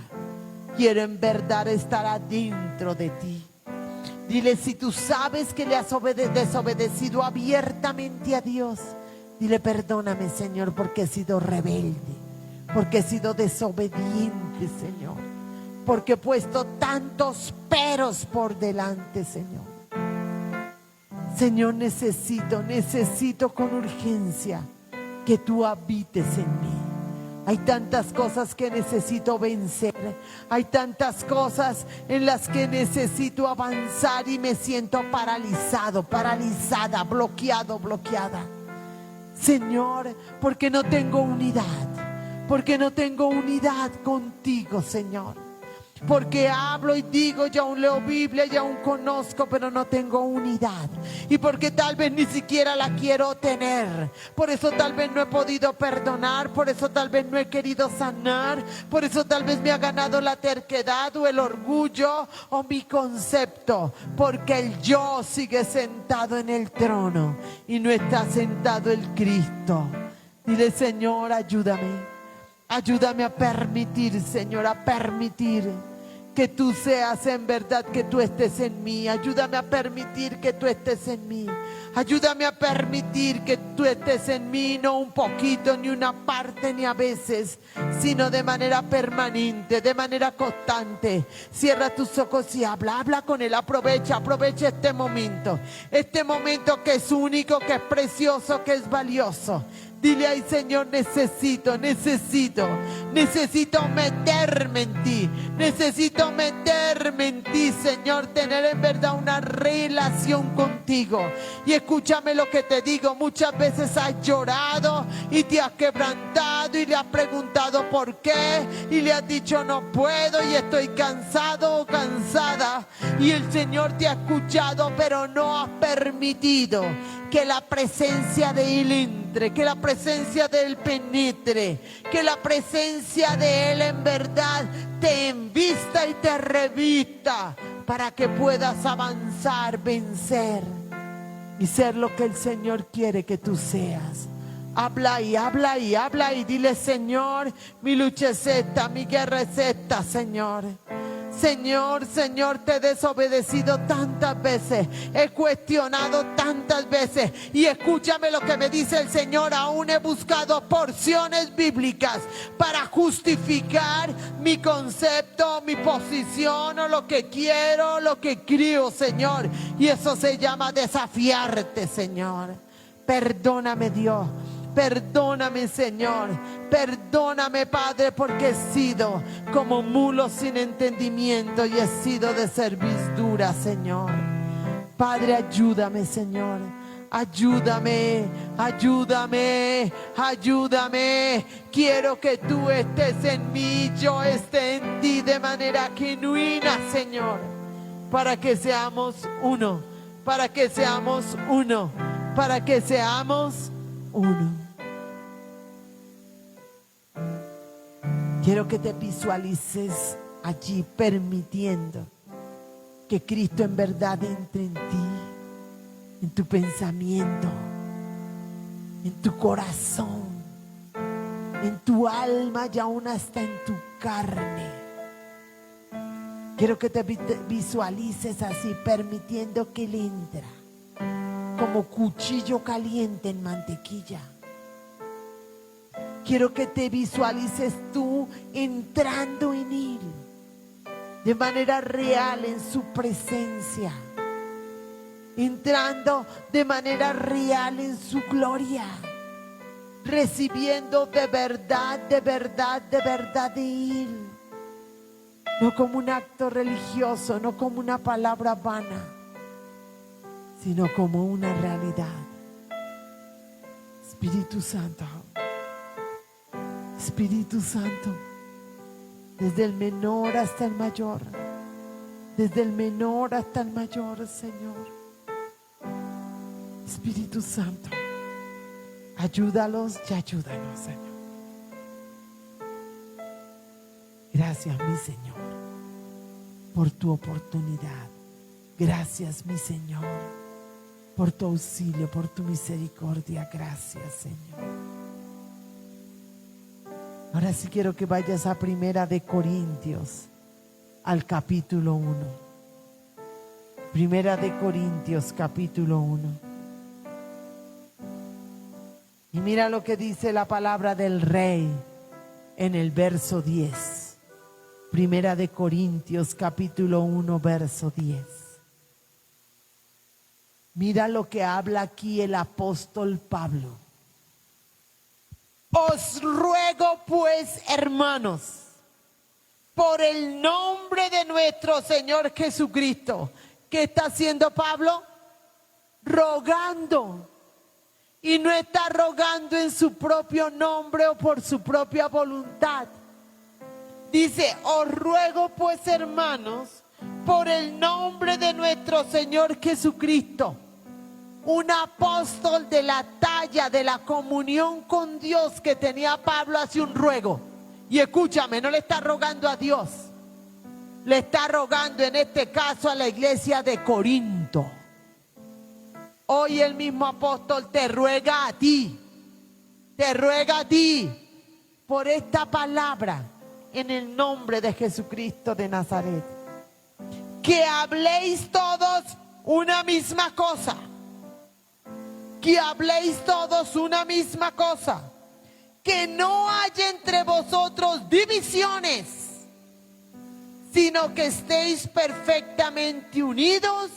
Quiero en verdad estar adentro de ti. Dile, si tú sabes que le has desobedecido abiertamente a Dios, dile, perdóname, Señor, porque he sido rebelde, porque he sido desobediente, Señor, porque he puesto tantos peros por delante, Señor. Señor, necesito con urgencia que tú habites en mí. Hay tantas cosas que necesito vencer. Hay tantas cosas en las que necesito avanzar y me siento paralizado, paralizada, bloqueado, bloqueada. Señor, porque no tengo unidad. Porque no tengo unidad contigo, Señor. Porque hablo y digo, ya aún leo Biblia, ya aún conozco, pero no tengo unidad. Y porque tal vez ni siquiera la quiero tener. Por eso tal vez no he podido perdonar. Por eso tal vez no he querido sanar. Por eso tal vez me ha ganado la terquedad o el orgullo o mi concepto. Porque el yo sigue sentado en el trono y no está sentado el Cristo. Dile, Señor, ayúdame. Ayúdame a permitir, Señor, a permitir que tú seas en verdad, que tú estés en mí. Ayúdame a permitir que tú estés en mí. Ayúdame a permitir que tú estés en mí, no un poquito, ni una parte, ni a veces, sino de manera permanente, de manera constante. Cierra tus ojos y habla con Él. Aprovecha este momento que es único, que es precioso, que es valioso. Dile, ay, Señor, necesito meterme en ti. Necesito meterme en ti, Señor, tener en verdad una relación contigo. Y escúchame lo que te digo, muchas veces has llorado y te has quebrantado y le has preguntado por qué y le has dicho no puedo y estoy cansado o cansada. Y el Señor te ha escuchado, pero no has permitido que la presencia de Él entre, que la presencia de Él penetre, que la presencia de Él en verdad te envista y te revista para que puedas avanzar, vencer y ser lo que el Señor quiere que tú seas. Habla y dile, Señor, mi lucha es esta, mi guerra es esta, Señor. Señor, te he desobedecido tantas veces, he cuestionado tantas veces y escúchame lo que me dice el Señor, aún he buscado porciones bíblicas para justificar mi concepto, mi posición o lo que quiero, lo que creo, Señor, y eso se llama desafiarte, Señor. Perdóname, Dios. Perdóname, Señor, perdóname, Padre, porque he sido como mulo sin entendimiento y he sido de servidumbre, Señor. Padre, ayúdame, Señor, ayúdame. Quiero que tú estés en mí, yo esté en ti de manera genuina, Señor, para que seamos uno, para que seamos uno. Quiero que te visualices allí permitiendo que Cristo en verdad entre en ti, en tu pensamiento, en tu corazón, en tu alma y aún hasta en tu carne. Quiero que te visualices así, permitiendo que Él entra como cuchillo caliente en mantequilla. Quiero que te visualices tú entrando en Él de manera real en su presencia, entrando de manera real en su gloria, recibiendo de verdad, de verdad, de verdad de Él. No como un acto religioso, no como una palabra vana, sino como una realidad. Espíritu Santo, Espíritu Santo, desde el menor hasta el mayor, desde el menor hasta el mayor, Señor. Espíritu Santo, ayúdalos y ayúdanos, Señor. Gracias, mi Señor, por tu oportunidad. Gracias, mi Señor, por tu auxilio, por tu misericordia. Gracias, Señor. Ahora sí quiero que vayas a Primera de Corintios, al capítulo 1. Primera de Corintios, capítulo 1. Y mira lo que dice la palabra del Rey en el verso 10. Primera de Corintios, capítulo 1, verso 10. Mira lo que habla aquí el apóstol Pablo. Os ruego pues, hermanos, por el nombre de nuestro Señor Jesucristo. ¿Qué está haciendo Pablo? Rogando. Y no está rogando en su propio nombre o por su propia voluntad. Dice, os ruego pues, hermanos, por el nombre de nuestro Señor Jesucristo. Un apóstol de la talla de la comunión con Dios que tenía Pablo hace un ruego. Y escúchame, no le está rogando a Dios. Le está rogando en este caso a la iglesia de Corinto. Hoy el mismo apóstol te ruega a ti. Te ruega a ti por esta palabra en el nombre de Jesucristo de Nazaret. Que habléis todos una misma cosa. Que habléis todos una misma cosa. Que no haya entre vosotros divisiones, sino que estéis perfectamente unidos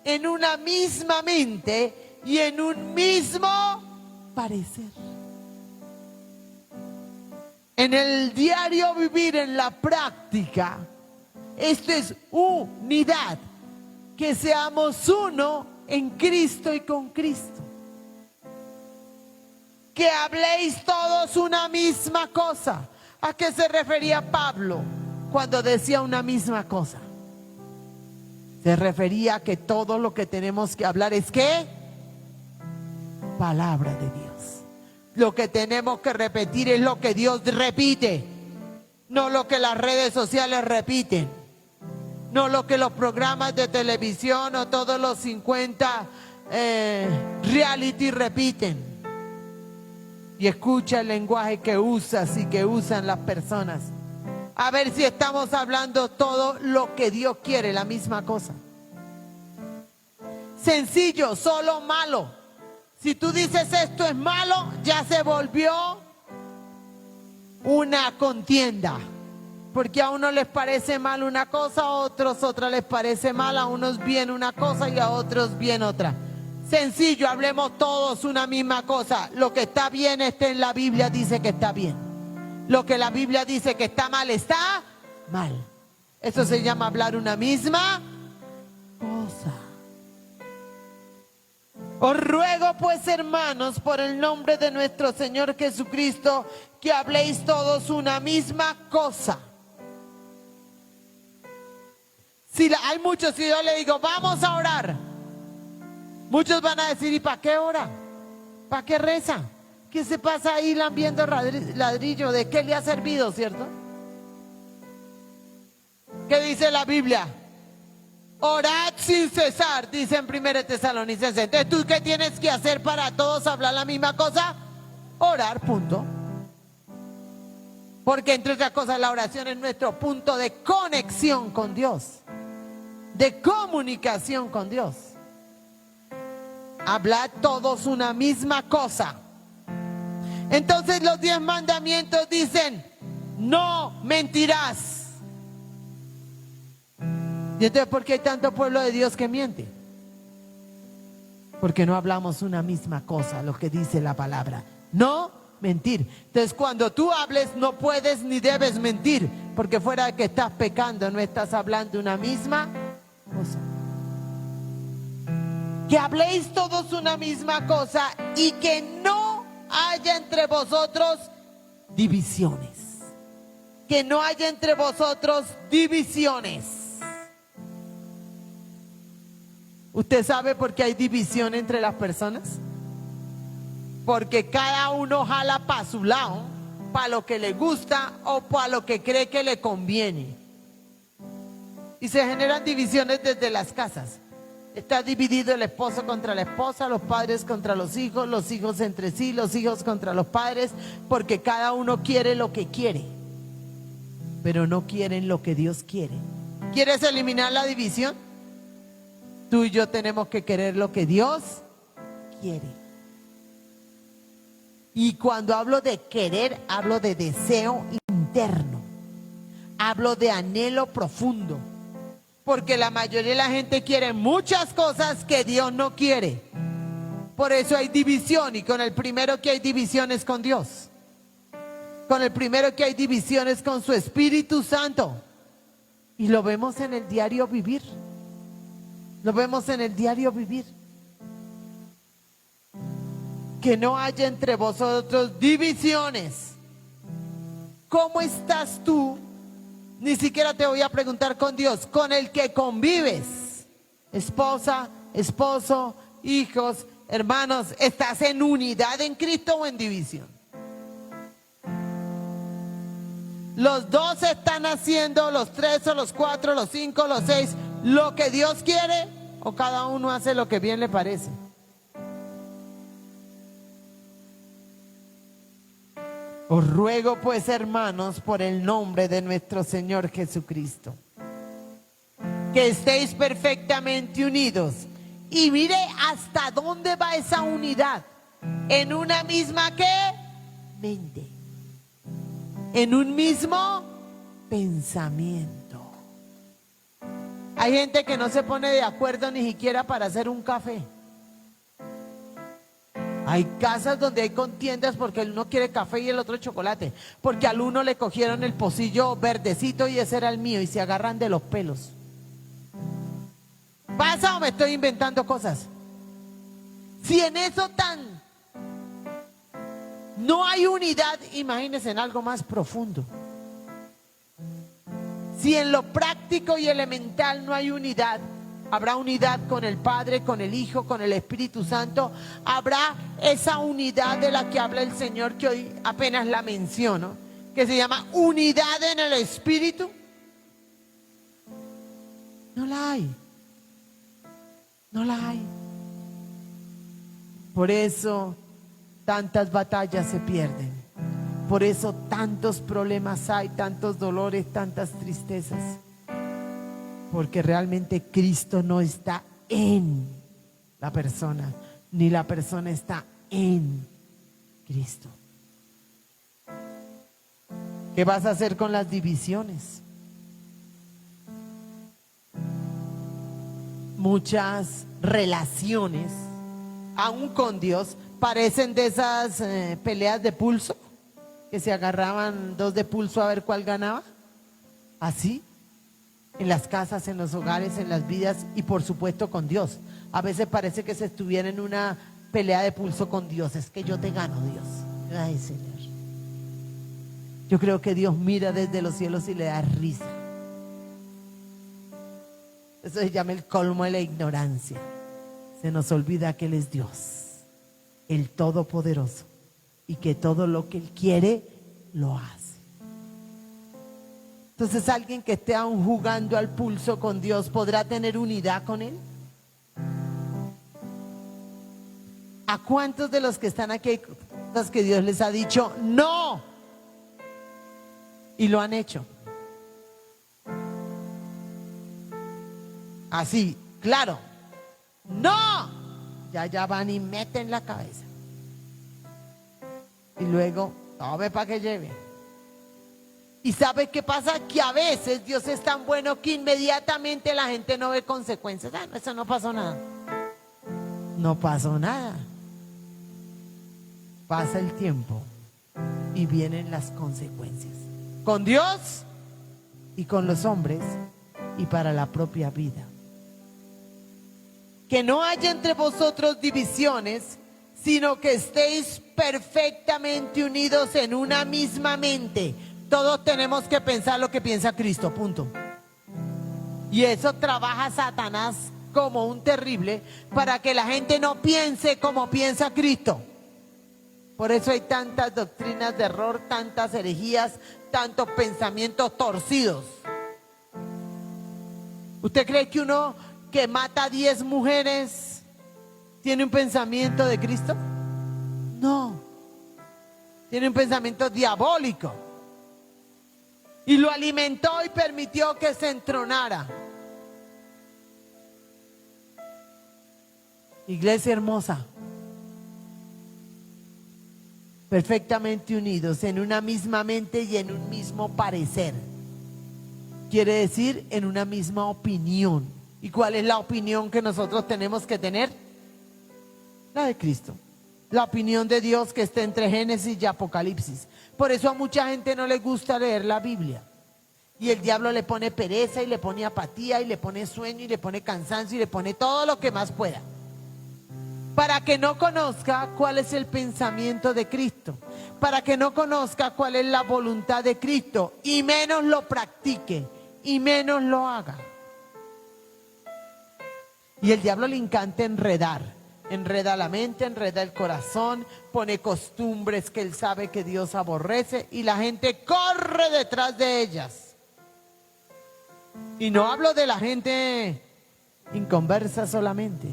en una misma mente y en un mismo parecer. En el diario vivir, en la práctica, esto es unidad. Que seamos uno en Cristo y con Cristo. Que habléis todos una misma cosa. ¿A qué se refería Pablo cuando decía una misma cosa? Se refería a que todo lo que tenemos que hablar es ¿qué? Palabra de Dios. Lo que tenemos que repetir es lo que Dios repite, no lo que las redes sociales repiten, no lo que los programas de televisión o todos los 50 reality repiten. Y escucha el lenguaje que usas y que usan las personas. A ver si estamos hablando todo lo que Dios quiere, la misma cosa. Sencillo, solo malo. Si tú dices esto es malo, ya se volvió una contienda. Porque a unos les parece mal una cosa, a otros otra les parece mal, a unos bien una cosa y a otros bien otra. Sencillo, hablemos todos una misma cosa. Lo que está bien está en la Biblia, dice que está bien. Lo que la Biblia dice que está mal mal. Eso se llama hablar una misma cosa. Os ruego pues, hermanos, por el nombre de nuestro Señor Jesucristo, que habléis todos una misma cosa. Si hay muchos, si yo le digo, vamos a orar, muchos van a decir, ¿y para qué ora? ¿Para qué reza? ¿Qué se pasa ahí lambiendo ladrillo? ¿De qué le ha servido, cierto? ¿Qué dice la Biblia? Orad sin cesar, dice en 1 Tesalonicenses. Entonces, ¿tú qué tienes que hacer para todos hablar la misma cosa? Orar, punto. Porque entre otras cosas la oración es nuestro punto de conexión con Dios, de comunicación con Dios. Hablad todos una misma cosa. Entonces los 10 mandamientos dicen, no mentirás. ¿Y entonces por qué hay tanto pueblo de Dios que miente? Porque no hablamos una misma cosa, lo que dice la palabra. No mentir. Entonces cuando tú hables no puedes ni debes mentir, porque fuera de que estás pecando no estás hablando una misma cosa. Que habléis todos una misma cosa y que no haya entre vosotros divisiones. Que no haya entre vosotros divisiones. ¿Usted sabe por qué hay división entre las personas? Porque cada uno jala para su lado, para lo que le gusta o para lo que cree que le conviene. Y se generan divisiones desde las casas. Está dividido el esposo contra la esposa, los padres contra los hijos entre sí, los hijos contra los padres, porque cada uno quiere lo que quiere, pero no quieren lo que Dios quiere. ¿Quieres eliminar la división? Tú y yo tenemos que querer lo que Dios quiere. Y cuando hablo de querer, hablo de deseo interno. Hablo de anhelo profundo. Porque la mayoría de la gente quiere muchas cosas que Dios no quiere. Por eso hay división. Y con el primero que hay divisiones con Dios. Con el primero que hay divisiones con su Espíritu Santo. Y lo vemos en el diario vivir. Lo vemos en el diario vivir. Que no haya entre vosotros divisiones. ¿Cómo estás tú? Ni siquiera te voy a preguntar con Dios, con el que convives. Esposa, esposo, hijos, hermanos, ¿estás en unidad en Cristo o en división? Los dos están haciendo, los 3 o los 4, los 5, los 6, lo que Dios quiere, o cada uno hace lo que bien le parece. Os ruego pues, hermanos, por el nombre de nuestro Señor Jesucristo, que estéis perfectamente unidos. Y mire hasta dónde va esa unidad. En una misma ¿qué? Mente. En un mismo pensamiento. Hay gente que no se pone de acuerdo ni siquiera para hacer un café. Hay casas donde hay contiendas porque el uno quiere café y el otro chocolate. Porque al uno le cogieron el pocillo verdecito y ese era el mío y se agarran de los pelos. ¿Pasa o me estoy inventando cosas? Si en eso no hay unidad, imagínense en algo más profundo. Si en lo práctico y elemental no hay unidad, habrá unidad con el Padre, con el Hijo, con el Espíritu Santo. Habrá esa unidad de la que habla el Señor, que hoy apenas la menciono, que se llama unidad en el Espíritu. No la hay. No la hay. Por eso tantas batallas se pierden. Por eso tantos problemas hay, tantos dolores, tantas tristezas. Porque realmente Cristo no está en la persona, ni la persona está en Cristo. ¿Qué vas a hacer con las divisiones? Muchas relaciones, aún con Dios, parecen de esas peleas de pulso, que se agarraban dos de pulso a ver cuál ganaba. Así. En las casas, en los hogares, en las vidas y por supuesto con Dios. A veces parece que se estuviera en una pelea de pulso con Dios. Es que yo te gano, Dios. Ay, Señor. Yo creo que Dios mira desde los cielos y le da risa. Eso se llama el colmo de la ignorancia. Se nos olvida que Él es Dios, el Todopoderoso, y que todo lo que Él quiere, lo hace. Entonces, alguien que esté aún jugando al pulso con Dios, ¿podrá tener unidad con Él? ¿A cuántos de los que están aquí hay cosas que Dios les ha dicho no? Y lo han hecho. Así, claro. ¡No! Ya van y meten la cabeza. Y luego, tome para que lleve. ¿Y sabe qué pasa? Que a veces Dios es tan bueno que inmediatamente la gente no ve consecuencias. Ah, no, eso no pasó nada. No pasó nada. Pasa el tiempo y vienen las consecuencias. Con Dios y con los hombres y para la propia vida. Que no haya entre vosotros divisiones, sino que estéis perfectamente unidos en una misma mente. Todos tenemos que pensar lo que piensa Cristo, punto. Y eso trabaja Satanás como un terrible para que la gente no piense como piensa Cristo. Por eso hay tantas doctrinas de error, tantas herejías, tantos pensamientos torcidos. ¿Usted cree que uno que mata a 10 mujeres tiene un pensamiento de Cristo? No. Tiene un pensamiento diabólico. Y lo alimentó y permitió que se entronara. Iglesia hermosa, perfectamente unidos en una misma mente y en un mismo parecer. Quiere decir en una misma opinión. ¿Y cuál es la opinión que nosotros tenemos que tener? La de Cristo. La opinión de Dios que está entre Génesis y Apocalipsis. Por eso a mucha gente no le gusta leer la Biblia. Y el diablo le pone pereza y le pone apatía y le pone sueño y le pone cansancio y le pone todo lo que más pueda. Para que no conozca cuál es el pensamiento de Cristo. Para que no conozca cuál es la voluntad de Cristo. Y menos lo practique. Y menos lo haga. Y el diablo le encanta enredar. Enreda la mente, enreda el corazón, pone costumbres que él sabe que Dios aborrece y la gente corre detrás de ellas. Y no hablo de la gente inconversa solamente,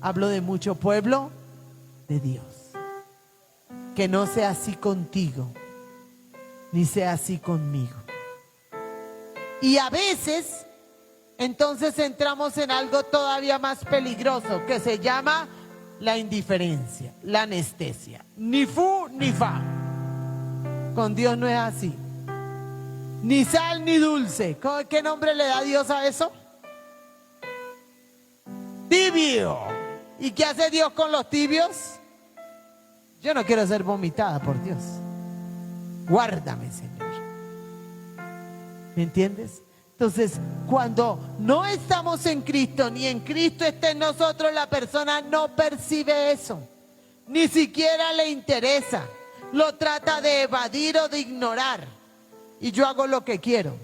hablo de mucho pueblo de Dios. Que no sea así contigo, ni sea así conmigo. Y a veces, entonces entramos en algo todavía más peligroso que se llama la indiferencia, la anestesia. Ni fu ni fa. Con Dios no es así. Ni sal ni dulce. ¿Qué nombre le da Dios a eso? Tibio. ¿Y qué hace Dios con los tibios? Yo no quiero ser vomitada por Dios. Guárdame, Señor. ¿Me entiendes? Entonces, cuando no estamos en Cristo, ni en Cristo está en nosotros, la persona no percibe eso. Ni siquiera le interesa. Lo trata de evadir o de ignorar. Y yo hago lo que quiero.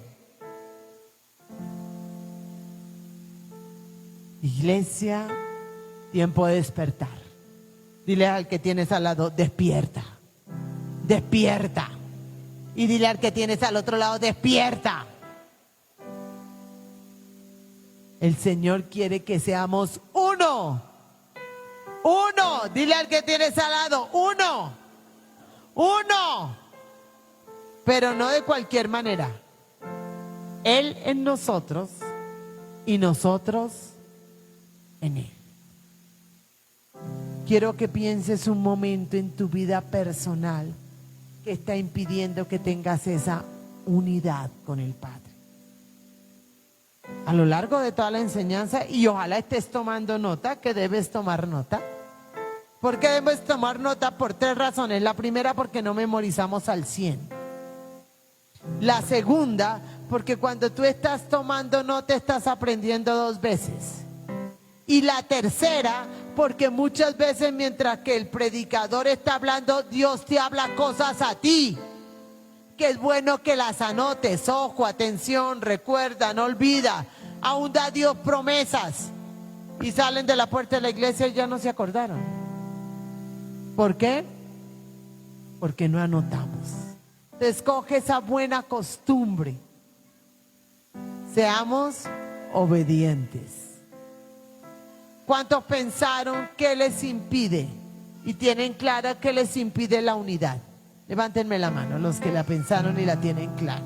Iglesia, tiempo de despertar. Dile al que tienes al lado, despierta. Despierta. Y dile al que tienes al otro lado, despierta. El Señor quiere que seamos uno. Uno. Dile al que tienes al lado, uno. Uno. Pero no de cualquier manera. Él en nosotros y nosotros en Él. Quiero que pienses un momento en tu vida personal que está impidiendo que tengas esa unidad con el Padre. A lo largo de toda la enseñanza, y ojalá estés tomando nota, que debes tomar nota. ¿Por qué debes tomar nota? Por 3 razones. La primera, porque no memorizamos al 100. La segunda, porque cuando tú estás tomando nota, estás aprendiendo 2 veces. Y la tercera, porque muchas veces mientras que el predicador está hablando, Dios te habla cosas a ti. Que es bueno que las anotes. Ojo, atención, recuerda, no olvida. Aún da Dios promesas. Y salen de la puerta de la iglesia y ya no se acordaron. ¿Por qué? Porque no anotamos. Escoge esa buena costumbre. Seamos obedientes. ¿Cuántos pensaron que les impide? Y tienen clara que les impide la unidad. Levántenme la mano los que la pensaron y la tienen clara.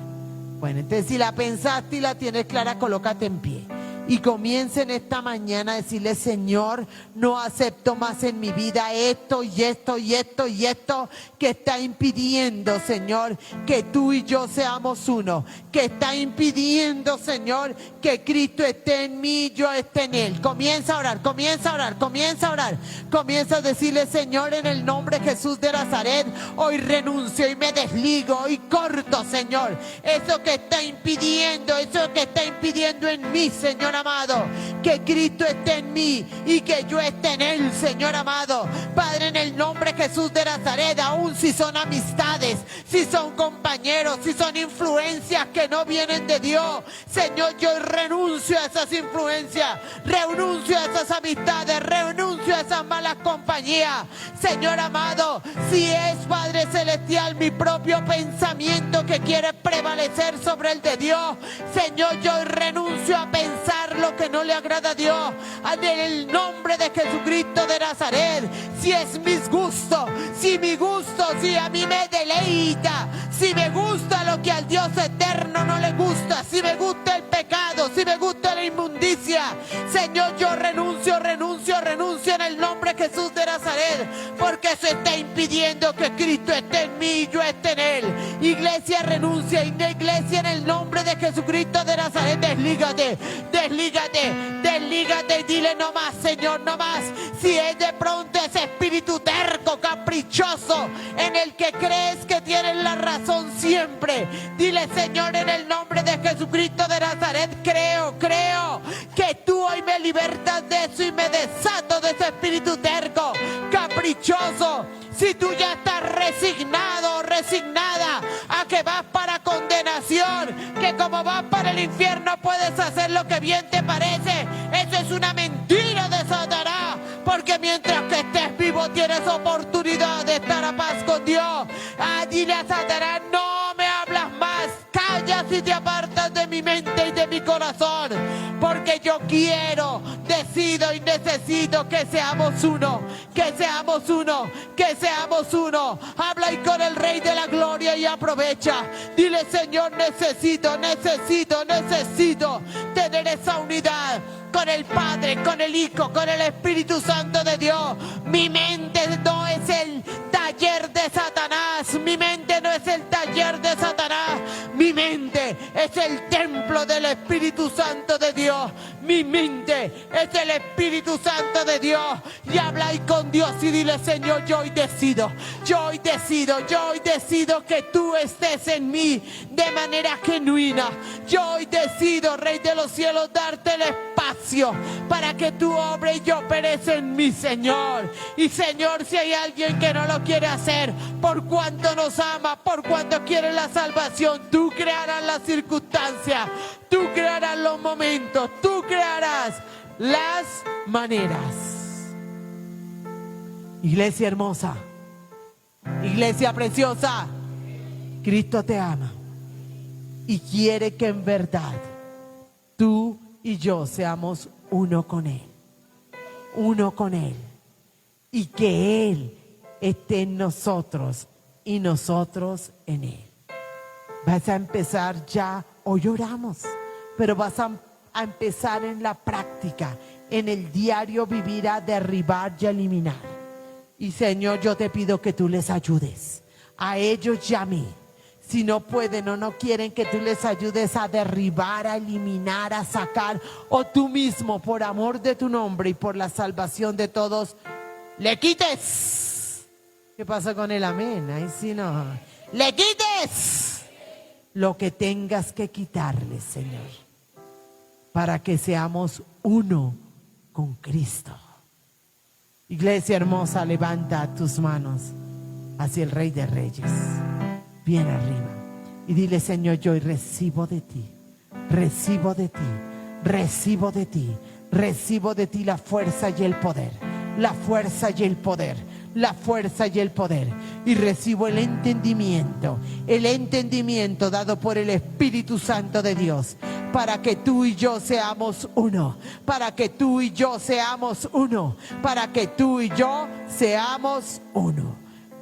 Bueno, entonces si la pensaste y la tienes clara, colócate en pie. Y comiencen esta mañana a decirle: Señor, no acepto más en mi vida esto y esto y esto y esto que está impidiendo, Señor, que tú y yo seamos uno. Que está impidiendo, Señor, que Cristo esté en mí y yo esté en Él. Comienza a orar, comienza a orar, comienza a orar. Comienza a decirle: Señor, en el nombre de Jesús de Nazaret, hoy renuncio y me desligo y corto, Señor, eso que está impidiendo en mí, Señor amado, que Cristo esté en mí y que yo esté en Él, Señor amado. Padre, en el nombre de Jesús de Nazaret, aun si son amistades, si son compañeros, si son influencias que no vienen de Dios, Señor, yo renuncio a esas influencias, renuncio a esas amistades, renuncio a esas malas compañías, Señor amado. Si es, Padre celestial, mi propio pensamiento que quiere prevalecer sobre el de Dios, Señor, yo renuncio a pensar lo que no le agrada a Dios, en el nombre de Jesucristo de Nazaret. Si es mis gustos, si mi gusto, si a mí me deleita, si me gusta lo que al Dios eterno no le gusta, si me gusta el pecado, si me gusta la inmundicia, Señor, yo renuncio en el nombre de Jesús de Nazaret, porque eso está impidiendo que Cristo esté en mí y yo esté en Él. Iglesia, renuncia. Iglesia, en el nombre de Jesucristo de Nazaret, deslígate y dile: no más, Señor, no más. Si es de pronto ese espíritu terco, caprichoso, en el que crees que tienes la razón siempre, dile: Señor, en el nombre de Jesucristo de Nazaret, creo que tú hoy me libertas de eso y me desato de ese espíritu terco, caprichoso. Si tú ya estás resignado o resignada a que vas para condenación, que como vas para el infierno puedes hacer lo que bien te parece, eso es una mentira de Satanás, porque mientras que estés vivo tienes oportunidad de estar a paz con Dios. Dile a Satanás: no me hablas más, calla si te apartas de mi mente y de mi corazón, porque yo quiero, decido y necesito que seamos uno, que seamos uno, que seamos uno. Habla y con el Rey de la Gloria y aprovecha. Dile: Señor, necesito tener esa unidad con el Padre, con el Hijo, con el Espíritu Santo de Dios. Mi mente no es el taller de Satanás, mi mente no es el taller de Satanás, mi mente es el templo del Espíritu Santo de Dios. Mi mente es el Espíritu Santo de Dios. Y habla ahí con Dios y dile: Señor, yo hoy decido que tú estés en mí de manera genuina. Yo hoy decido, Rey de los cielos, darte el espacio para que tú obres y operes en mí, Señor. Y Señor, si hay alguien que no lo quiere hacer, por cuanto nos ama, por cuanto quiere la salvación, tú crearás las circunstancias, tú crearás los momentos, tú crearás las maneras. Iglesia hermosa, iglesia preciosa, Cristo te ama y quiere que en verdad tú y yo seamos uno con Él, y que Él esté en nosotros y nosotros en Él. Vas a empezar ya, hoy oramos, pero vas a empezar en la práctica, en el diario vivir, a derribar y a eliminar. Y Señor, yo te pido que tú les ayudes, a ellos y a mí. Si no pueden o no quieren que tú les ayudes a derribar, a eliminar, a sacar, o tú mismo, por amor de tu nombre y por la salvación de todos, le quites. ¿Qué pasa con el amén? Ahí sí no. Le quites lo que tengas que quitarle, Señor, para que seamos uno con Cristo. Iglesia hermosa, levanta tus manos hacia el Rey de Reyes, bien arriba, y dile: Señor, yo hoy recibo de ti la fuerza y el poder, la fuerza y el poder, y recibo el entendimiento dado por el Espíritu Santo de Dios, para que tú y yo seamos uno,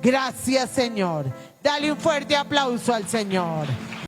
Gracias, Señor. Dale un fuerte aplauso al Señor.